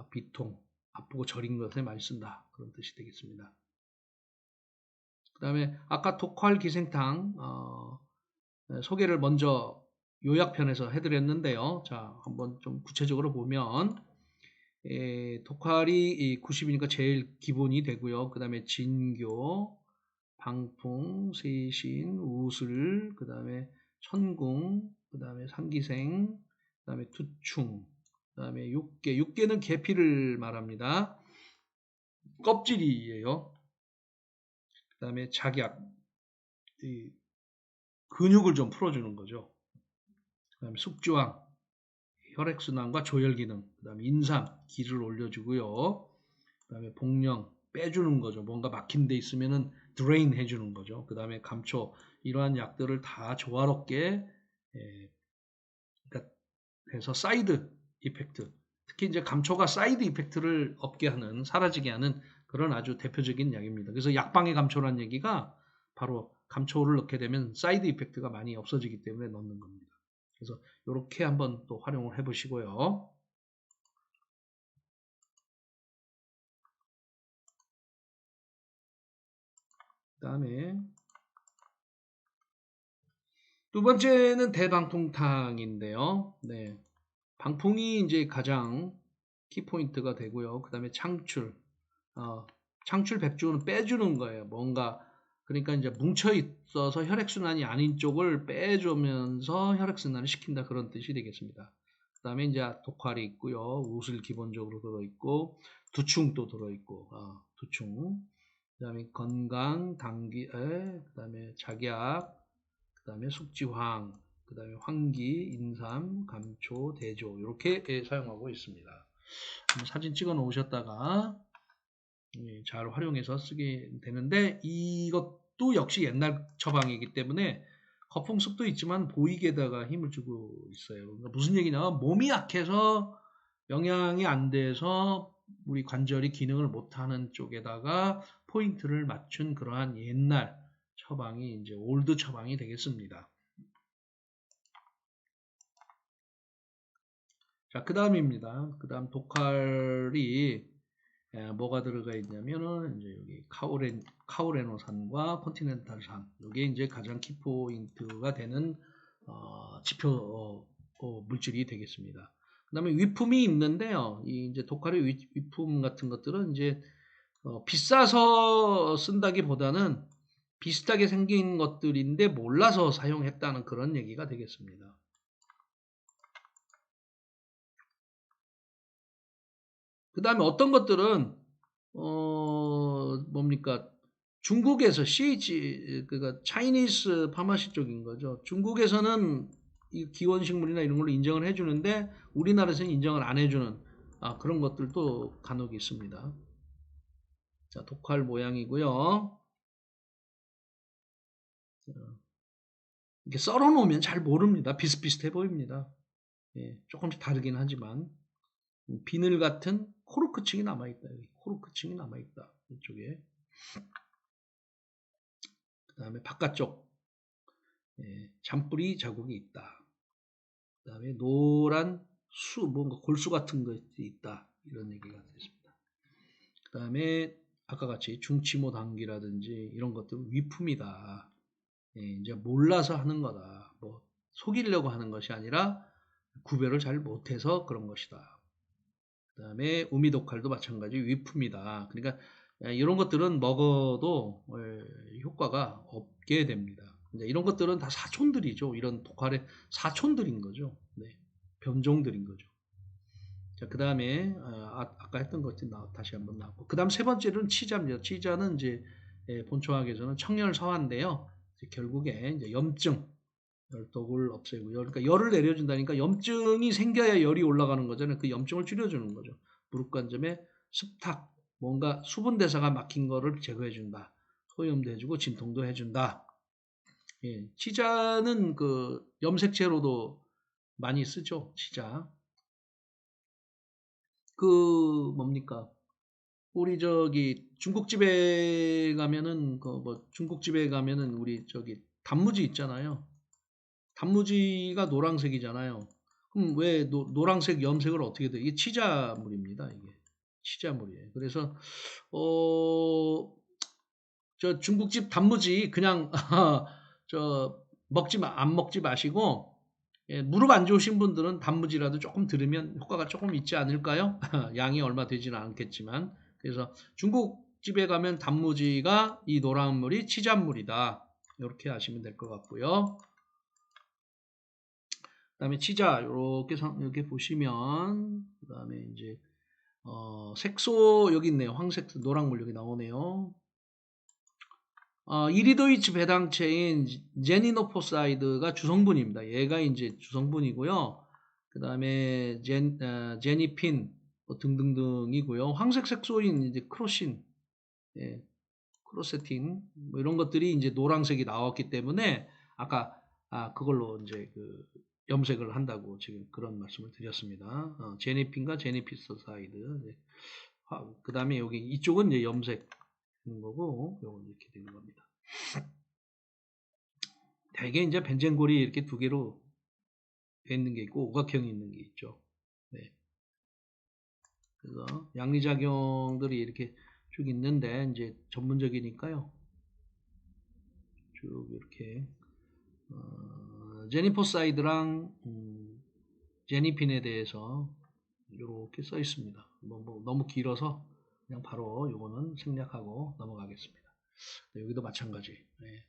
Speaker 1: 비통, 아프고 저린 것에 많이 쓴다. 그런 뜻이 되겠습니다. 그 다음에 아까 독활 기생탕 소개를 먼저 요약편에서 해드렸는데요. 자, 한번 좀 구체적으로 보면 독활이 90이니까 제일 기본이 되고요. 그 다음에 진교, 방풍, 세신, 우슬, 그 다음에 천궁, 그 다음에 상기생, 그 다음에 두충, 그 다음에 육계. 육계는 계피를 말합니다. 껍질이에요. 그 다음에 작약, 근육을 좀 풀어주는 거죠. 그 다음에 숙주황, 혈액순환과 조혈기능, 그 다음에 인삼, 기를 올려주고요. 그 다음에 복령, 빼주는 거죠. 뭔가 막힌 데 있으면은 드레인 해주는 거죠. 그 다음에 감초, 이러한 약들을 다 조화롭게 해서 사이드 이펙트, 특히 이제 감초가 사이드 이펙트를 없게 하는, 사라지게 하는 그런 아주 대표적인 약입니다. 그래서 약방의 감초라는 얘기가 바로 감초를 넣게 되면 사이드 이펙트가 많이 없어지기 때문에 넣는 겁니다. 그래서 이렇게 한번 또 활용을 해보시고요. 그 다음에 두 번째는 대방풍탕인데요. 네. 방풍이 이제 가장 키포인트가 되고요. 그 다음에 창출. 창출 백주는 빼주는 거예요. 뭔가, 그러니까 이제 뭉쳐 있어서 혈액순환이 아닌 쪽을 빼주면서 혈액순환을 시킨다. 그런 뜻이 되겠습니다. 그 다음에 이제 독활이 있고요. 우슬 기본적으로 들어있고, 두충도 들어있고, 두충. 그 다음에 건강, 당귀, 그 다음에 작약, 그 다음에 숙지황, 그 다음에 황기, 인삼, 감초, 대조 이렇게 사용하고 있습니다. 사진 찍어 놓으셨다가 잘 활용해서 쓰게 되는데 이것도 역시 옛날 처방이기 때문에 거품습도 있지만 보이게다가 힘을 주고 있어요. 그러니까 무슨 얘기냐면 몸이 약해서 영양이 안 돼서 우리 관절이 기능을 못하는 쪽에다가 포인트를 맞춘 그러한 옛날 처방이 이제 올드 처방이 되겠습니다. 자, 그 다음입니다. 그 다음 독칼이 뭐가 들어가 있냐면은 이제 여기 카오레노산과 컨티넨탈산 이게 이제 가장 키포인트가 되는 지표 물질이 되겠습니다. 그 다음에 위품이 있는데요. 이 이제 독칼의 위품 같은 것들은 이제 비싸서 쓴다기보다는 비슷하게 생긴 것들인데 몰라서 사용했다는 그런 얘기가 되겠습니다. 그 다음에 어떤 것들은 뭡니까? 중국에서 그러니까 차이니스 파마시 쪽인 거죠. 중국에서는 이 기원식물이나 이런 걸로 인정을 해주는데 우리나라에서는 인정을 안 해주는 그런 것들도 간혹 있습니다. 자, 독칼 모양이고요. 이렇게 썰어 놓으면 잘 모릅니다. 비슷비슷해 보입니다. 예, 조금씩 다르긴 하지만 비늘 같은 코르크층이 남아있다. 여기 코르크층이 남아있다. 이쪽에. 그 다음에 바깥쪽 잔뿌리 자국이 있다. 그 다음에 노란 뭔가 골수 같은 것이 있다. 이런 얘기가 됐습니다. 그 다음에 아까 같이 중치모 단기라든지 이런 것들은 위품이다. 이제 몰라서 하는 거다. 뭐 속이려고 하는 것이 아니라 구별을 잘 못해서 그런 것이다. 그 다음에 우미독칼도 마찬가지 위품이다. 그러니까 이런 것들은 먹어도 효과가 없게 됩니다. 이런 것들은 다 사촌들이죠. 이런 독칼의 사촌들인 거죠. 네, 변종들인 거죠. 자, 그 다음에 아까 했던 것들 다시 한번 나왔고, 그 다음 세 번째는 치자입니다. 치자는 이제 본초학에서는 청열서화인데요. 결국에 이제 염증, 열독을 없애고요. 그러니까 열을 내려준다니까 염증이 생겨야 열이 올라가는 거잖아요. 그 염증을 줄여주는 거죠. 무릎관점에 습탁, 뭔가 수분 대사가 막힌 거를 제거해준다. 소염도 해주고 진통도 해준다. 예, 치자는 그 염색제로도 많이 쓰죠. 치자. 그 뭡니까? 우리 저기 중국집에 가면은 그 뭐 중국집에 가면은 우리 저기 단무지 있잖아요. 단무지가 노란색이잖아요. 그럼 왜 노란색 염색을 어떻게 돼? 이게 치자물입니다. 이게 치자물이에요. 그래서 저 중국집 단무지 그냥 저 안 먹지 마시고 무릎 안 좋으신 분들은 단무지라도 조금 들으면 효과가 조금 있지 않을까요? 양이 얼마 되지는 않겠지만 그래서 중국집에 가면 단무지가 이 노란물이 치자물이다. 이렇게 아시면 될 것 같고요. 그다음에 치자 이렇게 보시면 그다음에 이제 색소 여기 있네요. 황색 노란물 여기 나오네요. 이리도이치 배당체인 제니노포사이드가 주성분입니다. 얘가 이제 주성분이고요. 그 다음에 제니핀 뭐 등등등이고요. 황색 색소인 이제 크로신, 예, 크로세틴 뭐 이런 것들이 이제 노란색이 나왔기 때문에 아까 그걸로 이제 그 염색을 한다고 지금 그런 말씀을 드렸습니다. 제니핀과 제니피소사이드. 그 다음에 여기 이쪽은 이제 염색 하는 거고, 요건 이렇게 되는 겁니다. 대개 이제 벤젠골이 이렇게 두 개로 돼 있는 게 있고 오각형이 있는 게 있죠. 네. 그래서 양리작용들이 이렇게 쭉 있는데 이제 전문적이니까요. 쭉 이렇게 제니포사이드랑 제니핀에 대해서 이렇게 써 있습니다. 뭐 너무 길어서 그냥 바로 요거는 생략하고 넘어가겠습니다. 네, 여기도 마찬가지. 네.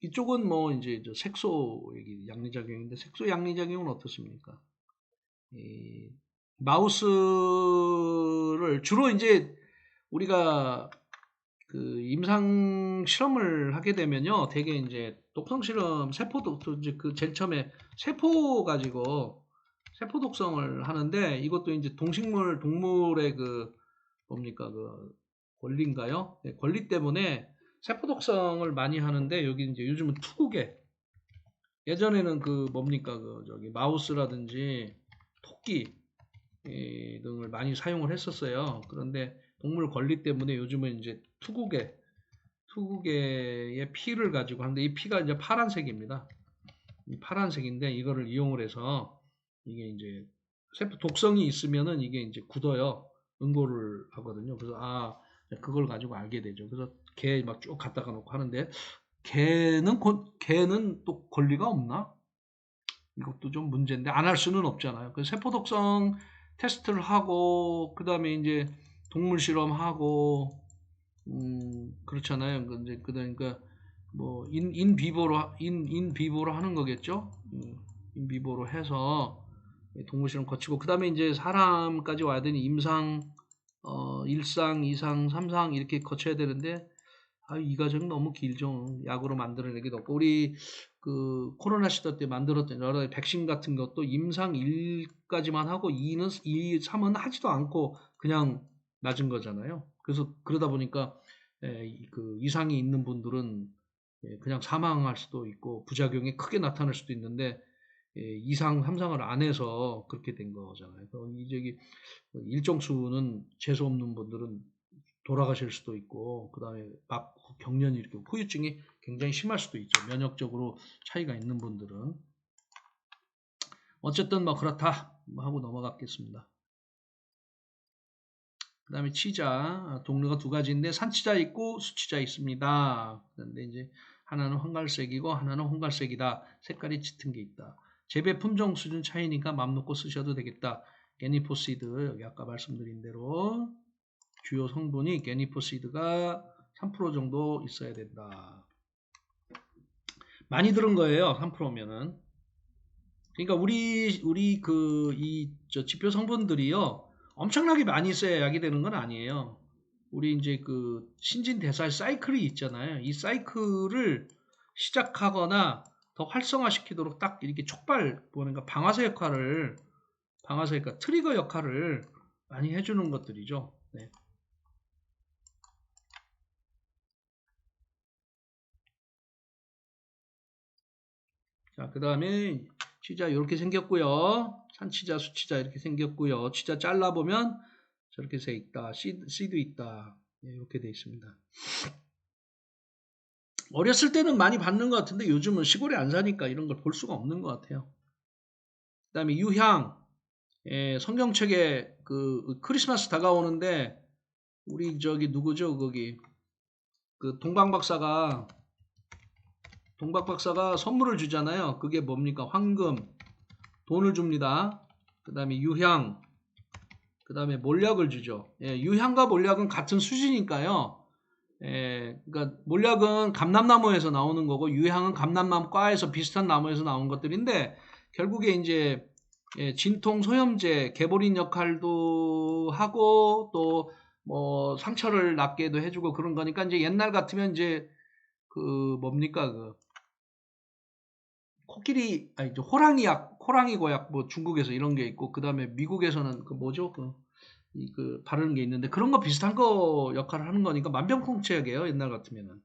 Speaker 1: 이쪽은 뭐 이제 색소 얘기, 양리작용인데 색소 양리작용은 어떻습니까? 마우스를 주로 이제 우리가 그 임상 실험을 하게 되면요, 되게 이제 독성 실험, 세포도 이제 그 제일 처음에 세포 가지고 세포 독성을 하는데 이것도 이제 동물의 그 뭡니까 그 권리인가요? 네, 권리 때문에 세포 독성을 많이 하는데 여기 이제 요즘은 투구개. 예전에는 그 뭡니까 그 저기 마우스라든지 토끼 등을 많이 사용을 했었어요. 그런데 동물 권리 때문에 요즘은 이제 투구개의 피를 가지고 하는데 이 피가 이제 파란색입니다. 이 파란색인데 이거를 이용을 해서 이게 이제 세포 독성이 있으면은 이게 이제 굳어요. 응고를 하거든요. 그래서 그걸 가지고 알게 되죠. 그래서 개 막 쭉 갖다가 놓고 하는데 개는 또 권리가 없나? 이것도 좀 문제인데 안 할 수는 없잖아요. 그 세포 독성 테스트를 하고 그다음에 이제 동물 실험하고 그렇잖아요. 그러니까 뭐 인비보로 하는 거겠죠. 인비보로 해서 동물 실험 거치고 그다음에 이제 사람까지 와야 되니 임상 1상, 2상, 3상 이렇게 거쳐야 되는데 이 과정이 너무 길죠. 약으로 만들어내기도 없고 우리 그 코로나 시대 때 만들었던 여러 가지 백신 같은 것도 임상 1까지만 하고 2는 2, 3은 하지도 않고 그냥 맞은 거잖아요. 그래서 그러다 보니까 그 이상이 있는 분들은 그냥 사망할 수도 있고 부작용이 크게 나타날 수도 있는데 2상, 3상을 안 해서 그렇게 된 거잖아요. 이 저기 일정 수는 재수 없는 분들은 돌아가실 수도 있고 그다음에 막 경련이 이렇게 후유증이 굉장히 심할 수도 있죠. 면역적으로 차이가 있는 분들은 어쨌든 뭐 그렇다 하고 넘어갔겠습니다. 그 다음에 치자 종류가 두 가지인데 산치자 있고 수치자 있습니다. 그런데 이제 하나는 황갈색이고 하나는 홍갈색이다. 색깔이 짙은 게 있다. 재배 품종 수준 차이니까 맘 놓고 쓰셔도 되겠다. 게니포시드 여기 아까 말씀드린 대로 주요 성분이 게니포시드가 3% 정도 있어야 된다. 많이 들은 거예요. 3%면은. 그러니까 우리 저 지표 성분들이요. 엄청나게 많이 써야 약이 되는 건 아니에요. 우리 이제 그 신진대사 사이클이 있잖아요. 이 사이클을 시작하거나 더 활성화시키도록 딱 이렇게 그러니까 방아쇠 역할, 트리거 역할을 많이 해주는 것들이죠. 네. 자, 그 다음에 치자 이렇게 생겼고요. 산치자, 수치자 이렇게 생겼고요. 치자 잘라보면 저렇게 돼 있다. 씨도 있다. 네, 이렇게 돼 있습니다. 어렸을 때는 많이 봤는 것 같은데 요즘은 시골에 안 사니까 이런 걸 볼 수가 없는 것 같아요. 그 다음에 유향. 성경책에 그 크리스마스 다가오는데 우리 저기 누구죠? 거기 그 동박박사가 선물을 주잖아요. 그게 뭡니까? 황금, 돈을 줍니다. 그 다음에 유향, 그 다음에 몰약을 주죠. 유향과 몰약은 같은 수지니까요. 그러니까 몰약은 감람나무에서 나오는 거고 유향은 감람나무 과에서 비슷한 나무에서 나온 것들인데 결국에 이제 진통 소염제, 개보린 역할도 하고 또 뭐 상처를 낫게도 해주고 그런 거니까 이제 옛날 같으면 이제 그 뭡니까 그 호랑이 고약 뭐 중국에서 이런 게 있고 그 다음에 미국에서는 그 뭐죠 그 바르는 게 있는데 그런 거 비슷한 거 역할을 하는 거니까 만병통치약이에요 옛날 같으면은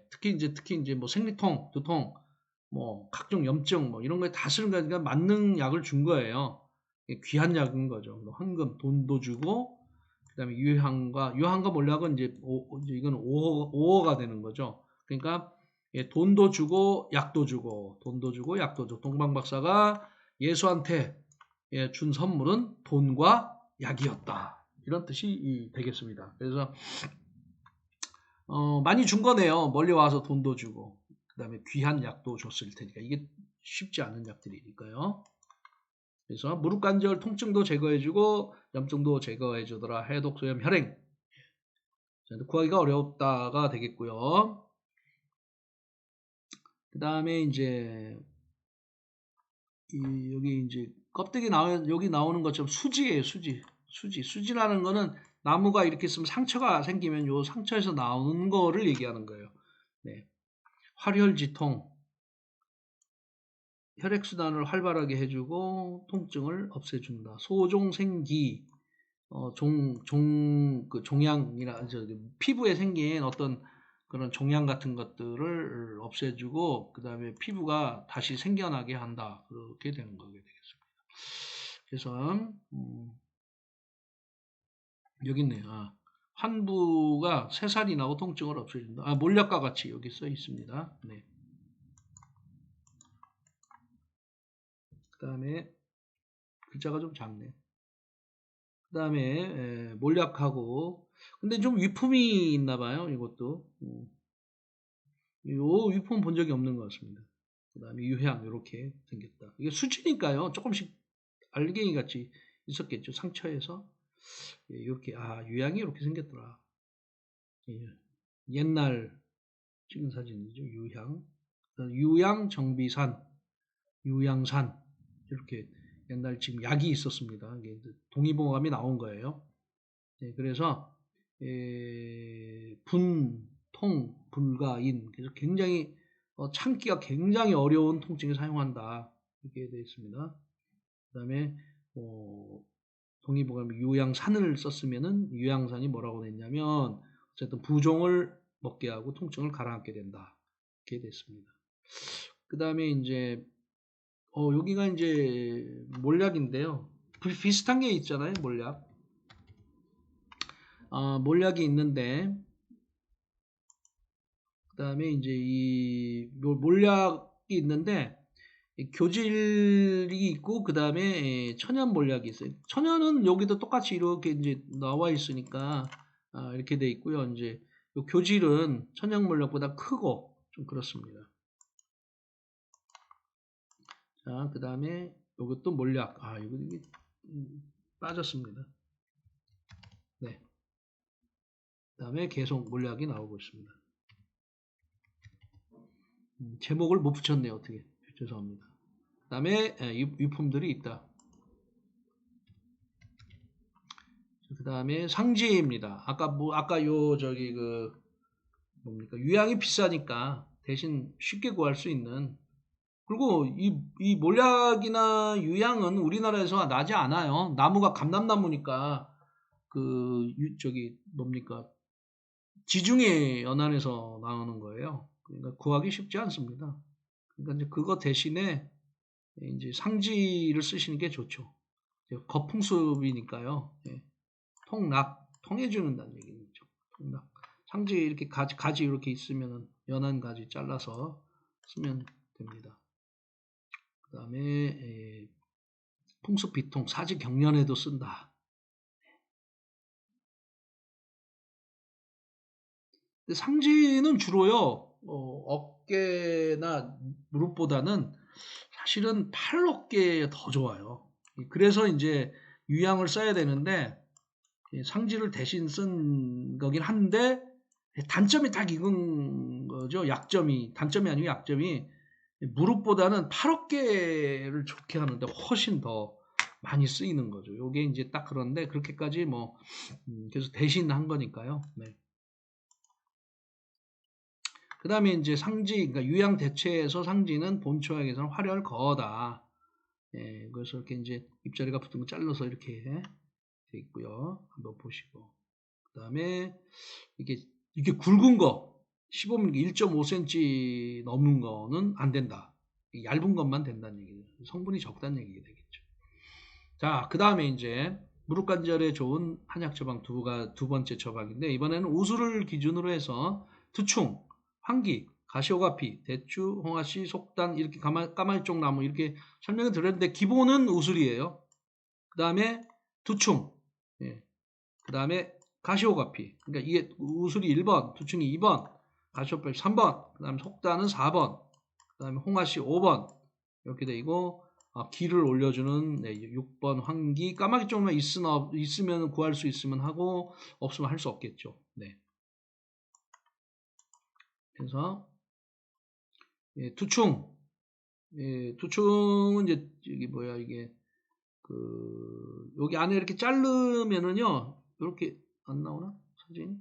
Speaker 1: 특히 이제 뭐 생리통, 두통, 뭐 각종 염증 뭐 이런 거에 다 쓰는 거니까 맞는 약을 준 거예요. 귀한 약인 거죠. 황금 돈도 주고 그다음에 유향과 몰약은 이제 이건 5호가 되는 거죠. 그러니까 돈도 주고 약도 주고 돈도 주고 약도 주고 동방박사가 예수한테 준 선물은 돈과 약이었다. 이런 뜻이 되겠습니다. 그래서 많이 준 거네요. 멀리 와서 돈도 주고 그다음에 귀한 약도 줬을 테니까 이게 쉽지 않은 약들이니까요. 그래서 무릎 관절 통증도 제거해주고 염증도 제거해주더라. 해독, 소염, 혈행. 구하기가 어렵다가 되겠고요. 그 다음에 이제 여기 이제 껍데기 여기 나오는 것처럼 수지예요. 수지라는 거는 나무가 이렇게 있으면 상처가 생기면 요 상처에서 나오는 거를 얘기하는 거예요. 네. 활혈지통, 혈액순환을 활발하게 해주고 통증을 없애준다. 소종생기, 종양이나 피부에 생긴 어떤 그런 종양 같은 것들을 없애주고 그 다음에 피부가 다시 생겨나게 한다. 그렇게 되는 거게 되겠습니다. 그래서 여기 있네요. 환부가 새살이 나고 통증을 없애준다. 몰약과 같이 여기 써 있습니다. 네. 그 다음에 글자가 좀 작네. 그 다음에 몰약하고 근데 좀 위품이 있나 봐요. 이것도 요 위품 본 적이 없는 것 같습니다. 그 다음에 유향 이렇게 생겼다. 이게 수치니까요. 조금씩 알갱이 같이 있었겠죠. 상처에서 이렇게 유향이 이렇게 생겼더라. 옛날 찍은 사진이죠. 유향 정비산, 유양산 이렇게 옛날 지금 약이 있었습니다. 이게 동의보감이 나온 거예요. 그래서 분, 통, 불가인 그래서 굉장히 참기가 굉장히 어려운 통증에 사용한다. 이렇게 되어 있습니다. 그 다음에 동의보감이 유양산을 썼으면은 유양산이 뭐라고 됐냐면 어쨌든 부종을 먹게 하고 통증을 가라앉게 된다. 이렇게 됐습니다. 그 다음에 이제 여기가 이제 몰약인데요. 비슷한 게 있잖아요. 몰약. 몰약이 있는데 그 다음에 이제 이 몰약이 있는데 교질이 있고 그 다음에 천연 몰약이 있어요. 천연은 여기도 똑같이 이렇게 이제 나와 있으니까 이렇게 돼 있고요. 이제 요 교질은 천연 몰약보다 크고 좀 그렇습니다. 자, 그 다음에 이것도 몰약. 이게 빠졌습니다. 네. 그 다음에 계속 몰약이 나오고 있습니다. 제목을 못 붙였네요. 어떻게. 죄송합니다. 그 다음에 유품들이 있다. 그 다음에 상지입니다. 아까 뭡니까? 유양이 비싸니까 대신 쉽게 구할 수 있는. 그리고 이 몰약이나 유양은 우리나라에서 나지 않아요. 나무가 감람나무니까 뭡니까? 지중해 연안에서 나오는 거예요. 그러니까 구하기 쉽지 않습니다. 그러니까 이제 그거 대신에 이제 상지를 쓰시는 게 좋죠. 거풍습이니까요. 통해주는다는 얘기죠. 통낙. 상지 이렇게 가지 이렇게 있으면은 연한 가지 잘라서 쓰면 됩니다. 그 다음에 풍습비통 사지 경련에도 쓴다. 근데 상지는 주로요 어깨나 무릎보다는 사실은 팔 어깨에 더 좋아요. 그래서 이제 유양을 써야 되는데 상지를 대신 쓴 거긴 한데 단점이 딱 익은 거죠. 단점이 아니고 약점이 무릎보다는 팔 어깨를 좋게 하는데 훨씬 더 많이 쓰이는 거죠. 이게 이제 딱 그런데 그렇게까지 그래서 대신 한 거니까요. 네. 그 다음에 이제 그러니까 유양 대체에서 상지는 본초약에서는 활혈 거다. 그래서 이렇게 이제 입자리가 붙은 거 잘라서 이렇게 돼 있고요. 한번 보시고. 그 다음에 이게 굵은 거 15mm 1.5cm 넘는 거는 안 된다. 얇은 것만 된다는 얘기죠. 성분이 적다는 얘기가 되겠죠. 자, 그 다음에 이제 무릎 관절에 좋은 한약 처방 두 번째 처방인데 이번에는 우수를 기준으로 해서 두충, 황기, 가시오가피, 대추, 홍아씨, 속단 이렇게 까마귀쪽 나무 이렇게 설명을 드렸는데 기본은 우술이에요. 그 다음에 두충, 그 다음에 가시오가피. 그러니까 이게 우술이 1번, 두충이 2번, 가시오가피 3번, 그 다음에 속단은 4번, 그 다음에 홍아씨 5번 이렇게 되고 기를 올려주는 6번 황기. 까마귀 쪽만 있으면 구할 수 있으면 하고 없으면 할 수 없겠죠. 네. 그래서 두충. 두충은 이제 여기 안에 이렇게 자르면은요. 이렇게 안 나오나? 사진이?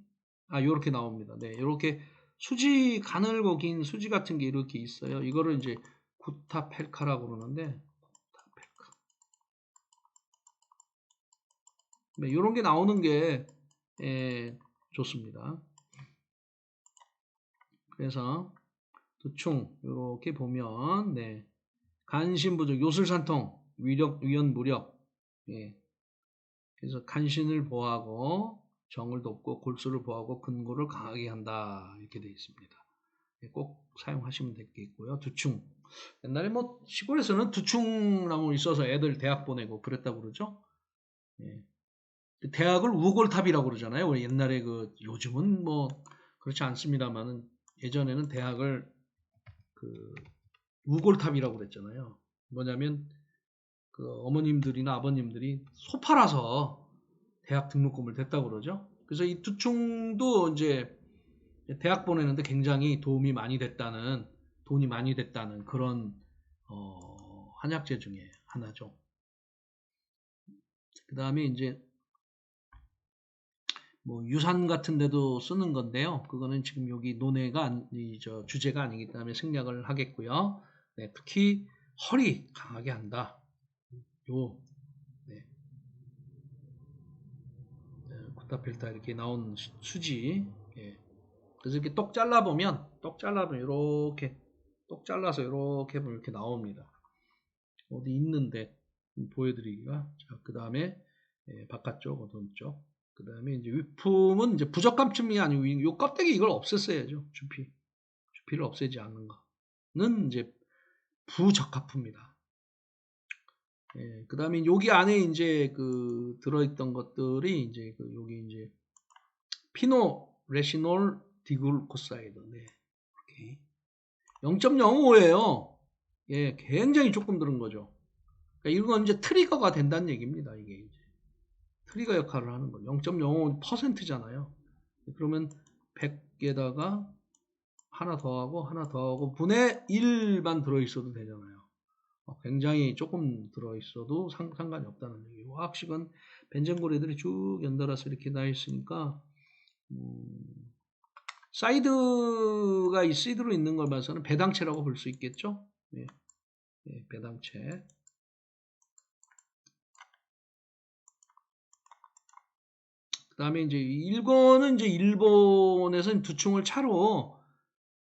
Speaker 1: 요렇게 나옵니다. 네. 요렇게 가늘고 긴 수지 같은 게 이렇게 있어요. 이거를 이제 구타펠카라고 그러는데 네, 이런 게 나오는 게 좋습니다. 그래서 두충 이렇게 보면 네. 간신 부족, 요술산통, 위연 무력. 예. 그래서 간신을 보호하고 정을 돕고 골수를 보호하고 근골을 강하게 한다 이렇게 되어 있습니다. 예, 꼭 사용하시면 되겠고요. 두충. 옛날에 뭐 시골에서는 두충나무 있어서 애들 대학 보내고 그랬다고 그러죠. 예. 대학을 우골탑이라고 그러잖아요. 옛날에 요즘은 뭐 그렇지 않습니다만은 예전에는 대학을 우골탑이라고 그랬잖아요. 뭐냐면 어머님들이나 아버님들이 소 팔아서 대학 등록금을 댔다고 그러죠. 그래서 이 두충도 이제 대학 보내는데 굉장히 돈이 많이 됐다는 그런 한약재 중에 하나죠. 그 다음에 이제 뭐 유산 같은 데도 쓰는 건데요. 그거는 지금 여기 논해가 주제가 아니기 때문에 생략을 하겠고요. 네, 특히 허리 강하게 한다. 네. 구타필타 이렇게 나온 수지. 예. 그래서 이렇게 똑 잘라보면 이렇게 똑 잘라서 이렇게 보면 이렇게 나옵니다. 어디 있는데 보여드리기가. 자, 그 다음에 바깥쪽, 어두운 쪽. 그 다음에 이제 위품은 이제 부적감쯤이 아니고 이 껍데기 이걸 없앴어야죠. 주피를 없애지 않는 거는 이제 부적합품입니다. 예, 그 다음에 여기 안에 이제 들어있던 것들이 이제 여기 이제 피노 레시놀 디글코사이드. 네. 이렇게 0.05예요. 예, 굉장히 조금 들은 거죠. 그러니까 이건 이제 트리거가 된다는 얘기입니다. 이게 이제 트리거 역할을 하는 거. 0.05%잖아요. 그러면 100에다가 하나 더하고 분의 1만 들어있어도 되잖아요. 굉장히 조금 들어있어도 상관이 없다는 얘기고, 화학식은 벤젠고리들이 쭉 연달아서 이렇게 나 있으니까 시드로 있는 걸 봐서는 배당체라고 볼 수 있겠죠. 네. 네, 배당체. 그 다음에 이제 이거는 이제 일본에서는 두충을 차로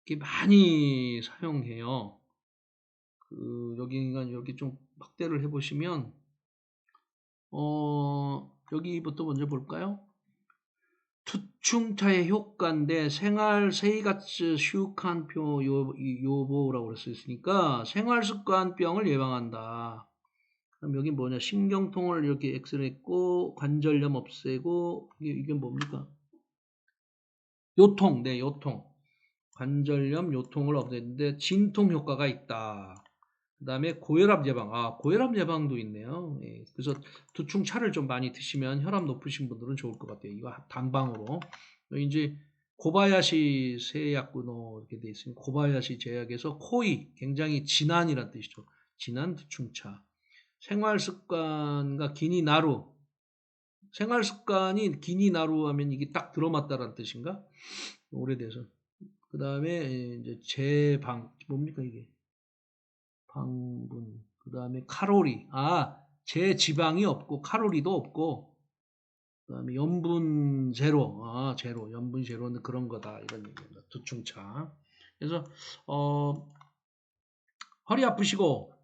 Speaker 1: 이렇게 많이 사용해요. 여기가 이렇게 좀 확대를 해보시면, 여기부터 먼저 볼까요? 투충차의 효과인데 생활 세이가츠 슈칸표 요보라고 그랬으니까 생활습관병을 예방한다. 그럼 여기 뭐냐? 신경통을 이렇게 X를 했고 관절염 없애고 이게 뭡니까? 요통, 네, 요통. 관절염, 요통을 없애는데 진통 효과가 있다. 그 다음에 고혈압 예방. 고혈압 예방도 있네요. 예, 그래서 두충차를 좀 많이 드시면 혈압 높으신 분들은 좋을 것 같아요. 이거 단방으로. 이제 고바야시製薬の 이렇게 돼 있으니 고바야시 제약에서 코이, 굉장히 진한이란 뜻이죠. 진한 두충차. 생활습관과 기니나루. 생활습관이 기니나루 하면 이게 딱 들어맞다라는 뜻인가? 오래돼서. 그 다음에 이제 제방, 뭡니까 이게? 방분, 그 다음에 칼로리. 제지방이 없고 칼로리도 없고, 그 다음에 염분 제로. 제로. 염분 제로는 그런 거다. 이런 얘기입니다. 두충차. 그래서 허리 아프시고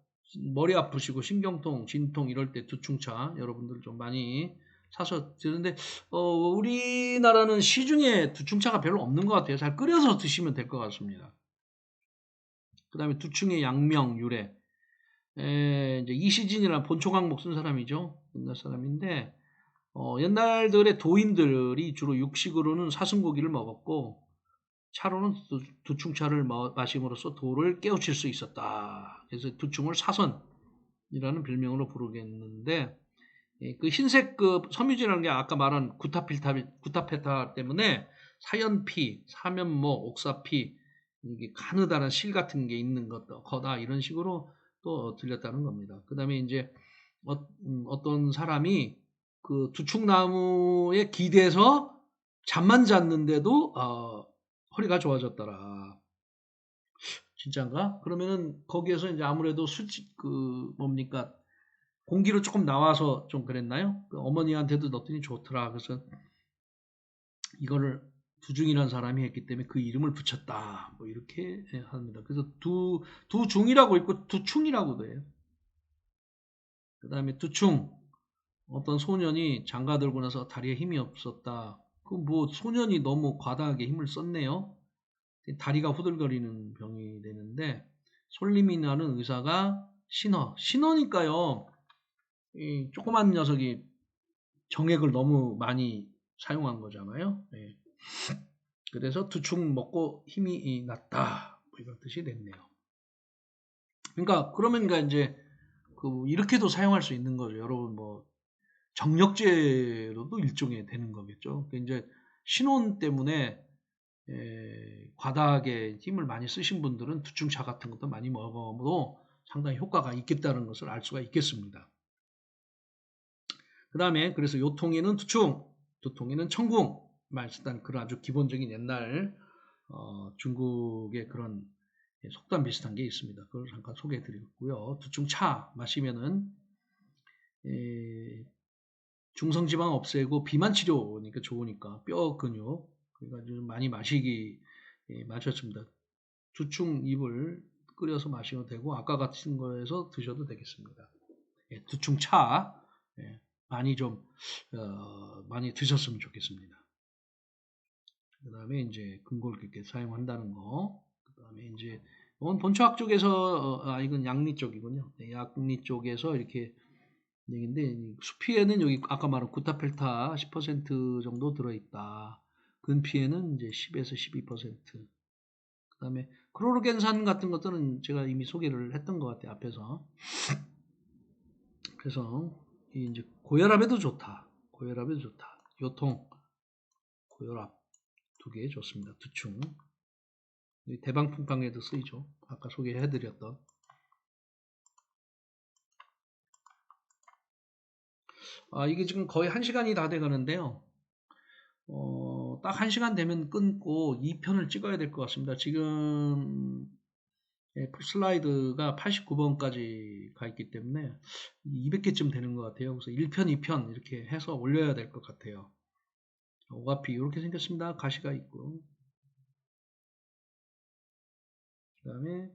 Speaker 1: 머리 아프시고 신경통, 진통 이럴 때 두충차 여러분들 좀 많이 사서 드는데 우리나라는 시중에 두충차가 별로 없는 것 같아요. 잘 끓여서 드시면 될 것 같습니다. 그 다음에 두충의 양명 유래. 이제 이시진이라는 본초강목 쓴 사람이죠. 옛날 사람인데, 옛날들의 도인들이 주로 육식으로는 사슴고기를 먹었고, 차로는 두충차를 마심으로써 도를 깨우칠 수 있었다. 그래서 두충을 사선이라는 별명으로 부르겠는데, 그 흰색 섬유질이라는 게 아까 말한 구타페타 때문에 사연피, 사면모, 옥사피, 이게 가느다란 실 같은 게 있는 거다 이런 식으로 또 들렸다는 겁니다. 그 다음에 이제 어떤 사람이 그 두충나무에 기대서 잠만 잤는데도 허리가 좋아졌더라. 진짠가? 그러면은 거기에서 이제 아무래도 뭡니까? 공기로 조금 나와서 좀 그랬나요? 어머니한테도 넣었더니 좋더라. 그래서 이거를 두중이라는 사람이 했기 때문에 그 이름을 붙였다. 뭐 이렇게 합니다. 그래서 두중이라고 있고 두충이라고도 해요. 그 다음에 두충. 어떤 소년이 장가 들고 나서 다리에 힘이 없었다. 그 뭐 소년이 너무 과다하게 힘을 썼네요. 다리가 후들거리는 병이 되는데 솔리미나는 의사가 신어니까요. 이 조그만 녀석이 정액을 너무 많이 사용한 거잖아요. 네. 그래서 두충 먹고 힘이 났다. 뭐 이런 뜻이 됐네요. 그러니까 그러면 이제 이렇게도 사용할 수 있는 거죠. 여러분 뭐 정력제로도 일종의 되는 거겠죠. 이제 신혼 때문에 과다하게 힘을 많이 쓰신 분들은 두충차 같은 것도 많이 먹어도 상당히 효과가 있겠다는 것을 알 수가 있겠습니다. 그 다음에 그래서 요통에는 두충, 두통에는 청궁 말씀한 그런 아주 기본적인 옛날 중국의 그런 속담 비슷한 게 있습니다. 그걸 잠깐 소개해 드리고요. 두충차 마시면은 중성지방 없애고 비만 치료니까 좋으니까 뼈 근육 그래가지고 많이 마셨습니다. 두충 잎을 끓여서 마시면 되고 아까 같은 거에서 드셔도 되겠습니다. 두충차 많이 많이 드셨으면 좋겠습니다. 그 다음에 이제 근골 깊게 사용한다는 거. 그 다음에 이제 이건 본초학 쪽에서 이건 양리 쪽이군요. 양리 쪽에서 이렇게 얘기인데 수피에는 여기 아까 말한 구타펠타 10% 정도 들어있다. 근피에는 이제 10에서 12%. 그 다음에 크로르겐산 같은 것들은 제가 이미 소개를 했던 것 같아요. 앞에서. 그래서 이제 고혈압에도 좋다. 고혈압에도 좋다. 요통, 고혈압 두 개 좋습니다. 두충. 대방풍방에도 쓰이죠. 아까 소개해드렸던. 이게 지금 거의 1시간이 다 돼가는데요. 딱 1시간 되면 끊고 2편을 찍어야 될 것 같습니다. 지금 슬라이드가 89번까지 가 있기 때문에 200개쯤 되는 것 같아요. 그래서 1편, 2편 이렇게 해서 올려야 될 것 같아요. 오가피 이렇게 생겼습니다. 가시가 있고 그 다음에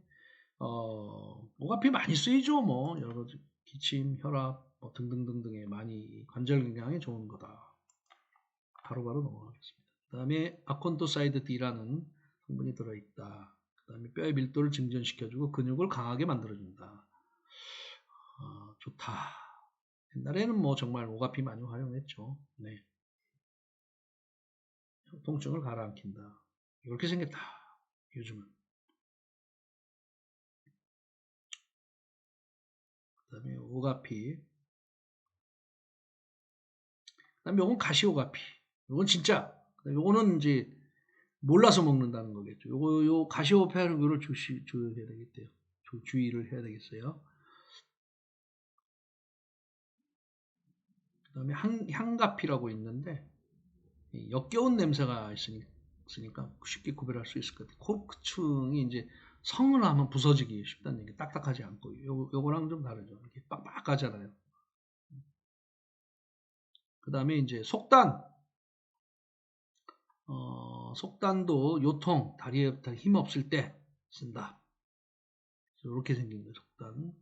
Speaker 1: 오가피 많이 쓰이죠. 뭐 여러 가지 기침, 혈압 뭐 등등등등에 많이 관절 건강에 좋은 거다. 바로바로 넘어가겠습니다. 그 다음에 아콘토사이드 D라는 성분이 들어있다. 그 다음에 뼈의 밀도를 증진시켜주고 근육을 강하게 만들어준다. 좋다. 옛날에는 뭐 정말 오가피 많이 활용했죠. 네. 통증을 가라앉힌다. 이렇게 생겼다. 요즘은. 그 다음에 오가피. 그 다음에 요건 가시오가피. 요건 진짜. 요거는 이제 몰라서 먹는다는 거겠죠. 요 가시오페는 요를 주의해야 되겠대요. 주의를 해야 되겠어요. 그 다음에 향가피라고 있는데 역겨운 냄새가 있으니까 쉽게 구별할 수 있을 것 같아요. 코르크층이 이제 성을 하면 부서지기 쉽다는 얘기, 딱딱하지 않고 요거랑 좀 다르죠. 이렇게 빡빡하잖아요. 그 다음에 이제 속단. 속단도 요통, 다리에 힘 없을 때 쓴다. 이렇게 생긴 거예요, 속단.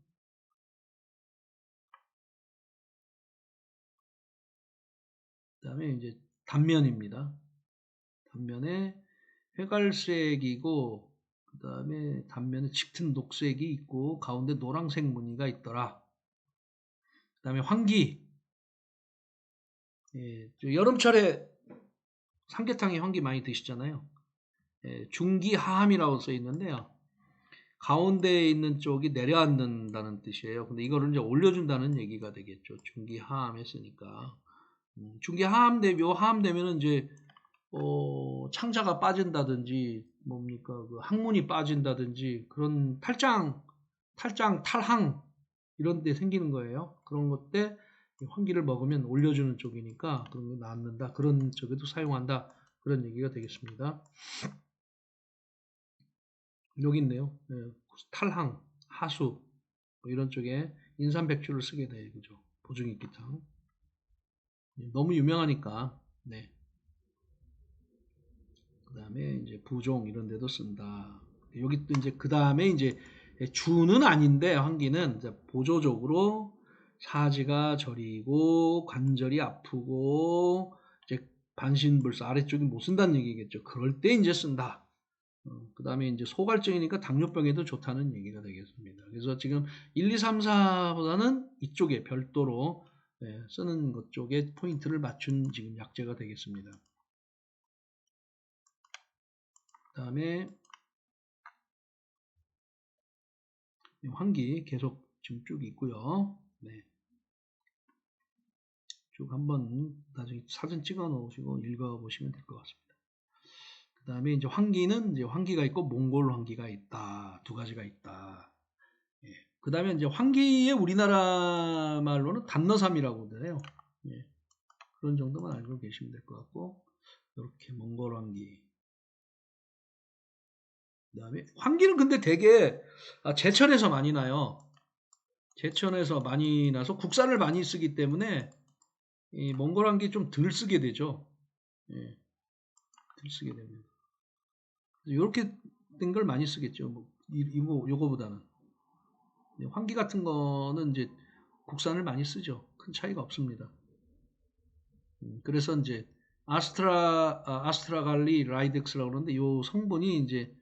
Speaker 1: 그 다음에 이제 단면입니다. 단면에 회갈색이고, 그 다음에 단면에 짙은 녹색이 있고, 가운데 노란색 무늬가 있더라. 그 다음에 환기. 여름철에 삼계탕에 환기 많이 드시잖아요. 중기하함이라고 써 있는데요. 가운데에 있는 쪽이 내려앉는다는 뜻이에요. 근데 이거를 이제 올려준다는 얘기가 되겠죠. 중기하함 했으니까. 중기하함 되면은 이제, 창자가 빠진다든지, 뭡니까, 그 항문이 빠진다든지, 그런 탈항, 이런 데 생기는 거예요. 그런 것 때 환기를 먹으면 올려주는 쪽이니까 그런 거 낫는다. 그런 쪽에도 사용한다. 그런 얘기가 되겠습니다. 여기 있네요. 탈항, 하수 뭐 이런 쪽에 인삼백주를 쓰게 돼요. 그죠? 보증익기탕. 너무 유명하니까. 네. 그다음에 이제 부종 이런 데도 쓴다. 여기 또 이제 그다음에 이제 주는 아닌데 환기는 이제 보조적으로 사지가 저리고 관절이 아프고 이제 반신불수 아래쪽이 못 쓴다는 얘기겠죠. 그럴 때 이제 쓴다. 그다음에 이제 소갈증이니까 당뇨병에도 좋다는 얘기가 되겠습니다. 그래서 지금 1, 2, 3, 4보다는 이쪽에 별도로 쓰는 것 쪽에 포인트를 맞춘 지금 약재가 되겠습니다. 그다음에 환기 계속 지금 쭉 있고요. 네. 쭉 한번 나중에 사진 찍어 놓으시고 읽어 보시면 될 것 같습니다. 그 다음에 이제 환기는 이제 환기가 있고 몽골 환기가 있다. 두 가지가 있다. 예. 그 다음에 이제 환기의 우리나라 말로는 단너삼이라고도 해요. 예. 그런 정도만 알고 계시면 될 것 같고, 이렇게 몽골 환기. 그 다음에 환기는 근데 되게 제천에서 많이 나요. 제천에서 많이 나서 국산을 많이 쓰기 때문에 이 몽골 환기 좀 덜 쓰게 되죠. 예. 덜 쓰게 됩니다. 이렇게 된 걸 많이 쓰겠죠. 뭐 요거보다는 환기 같은 거는 이제 국산을 많이 쓰죠. 큰 차이가 없습니다. 그래서 이제 아스트라갈리 라이덱스라고 그러는데 이 성분이 이제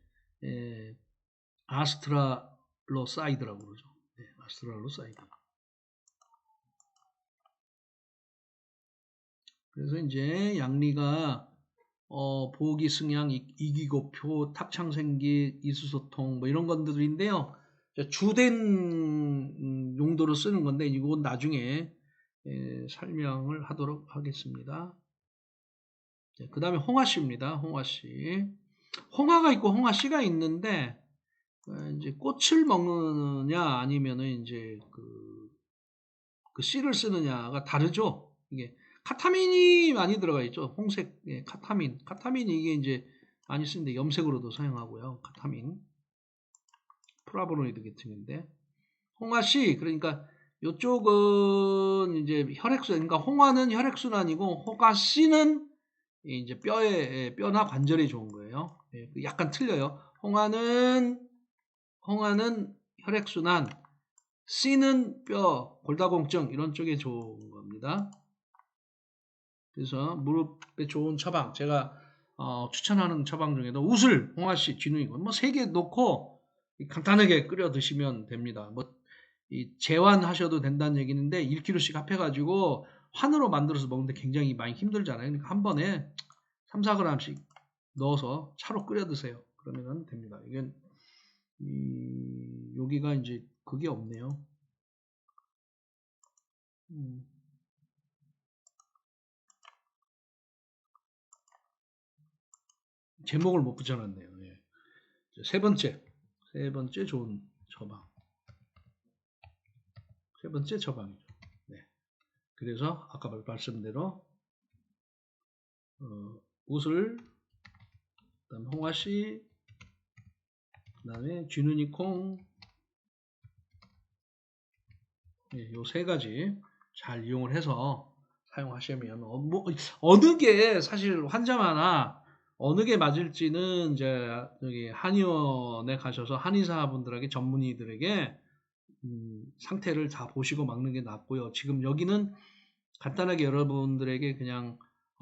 Speaker 1: 아스트랄로사이드라고 그러죠. 네, 아스트랄로사이드. 그래서 이제 양리가 보기, 승양, 이기고표, 탑창생기, 이수소통 뭐 이런 것들인데요. 주된 용도로 쓰는 건데 이건 나중에 설명을 하도록 하겠습니다. 그 다음에 홍화씨입니다. 홍화씨. 홍화가 있고 홍화씨가 있는데 이제 꽃을 먹느냐 아니면은 이제 그 씨를 쓰느냐가 다르죠. 이게 카타민이 많이 들어가 있죠. 홍색 카타민. 카타민이 이게 이제 많이 쓰는데 염색으로도 사용하고요. 카타민. 플라보노이드 계층인데 홍화씨 그러니까 이쪽은 이제 혈액순 그러니까 홍화는 혈액순환이고 홍화씨는 이제 뼈나 관절에 좋은 거예요. 약간 틀려요. 홍화는 혈액순환, C는 뼈, 골다공증 이런 쪽에 좋은 겁니다. 그래서 무릎에 좋은 처방 제가 추천하는 처방 중에도 우슬, 홍화씨, 쥐누이건 뭐 3개 놓고 간단하게 끓여 드시면 됩니다. 뭐 재환하셔도 된다는 얘기인데 1kg씩 합해가지고 환으로 만들어서 먹는데 굉장히 많이 힘들잖아요. 그러니까 한 번에 3, 4g씩 넣어서 차로 끓여 드세요. 그러면 됩니다. 이건 여기가 이제 그게 없네요. 제목을 못 붙여놨네요. 예. 세 번째 좋은 처방. 세 번째 처방이죠. 네. 그래서 아까 말씀대로 우슬, 그다음 홍화씨, 그다음에 쥐누니콩, 요 3가지 잘 이용을 해서 사용하시면 어느 게 사실 환자마다 어느 게 맞을지는 이제 여기 한의원에 가셔서 한의사분들에게 전문의들에게 상태를 다 보시고 막는 게 낫고요. 지금 여기는 간단하게 여러분들에게 그냥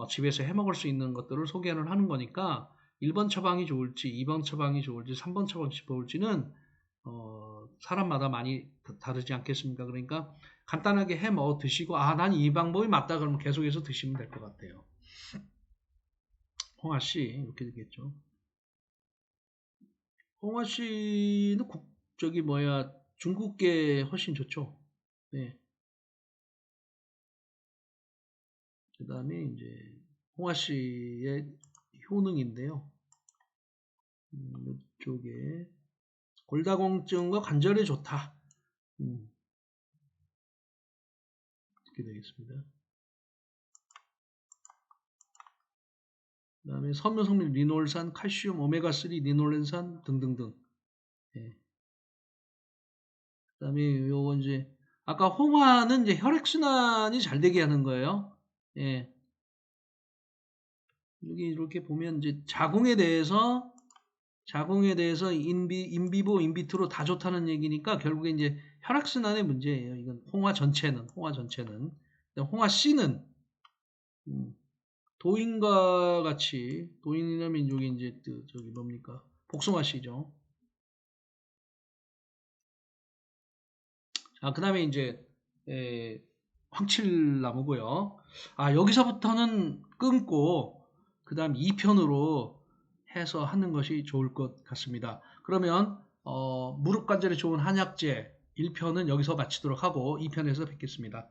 Speaker 1: 집에서 해 먹을 수 있는 것들을 소개를 하는 거니까 1번 처방이 좋을지 2번 처방이 좋을지 3번 처방이 좋을지는 사람마다 많이 다르지 않겠습니까? 그러니까 간단하게 해 먹어 드시고 난 이 방법이 맞다 그러면 계속해서 드시면 될 것 같아요. 홍화씨 이렇게 되겠죠. 홍화씨는 중국계 훨씬 좋죠. 네. 그 다음에 이제 홍화씨의 효능인데요. 이쪽에 골다공증과 관절에 좋다. 이렇게 되겠습니다. 그 다음에 섬유성분 리놀산, 칼슘, 오메가3, 리놀렌산 등등등. 예. 그 다음에 요거 이제 아까 홍화는 이제 혈액순환이 잘 되게 하는 거예요. 예. 여기 이렇게 보면 이제 자궁에 대해서 인비보, 인비트로 다 좋다는 얘기니까 결국에 이제 혈액순환의 문제예요. 이건 홍화 전체는. 홍화 C는 도인과 같이 도인이나 민족이 이제 저기 뭡니까? 복숭아 씨죠. 그다음에 이제 황칠나무고요. 여기서부터는 끊고 그다음 2편으로 해서 하는 것이 좋을 것 같습니다. 그러면 무릎 관절에 좋은 한약재 1편은 여기서 마치도록 하고 2편에서 뵙겠습니다.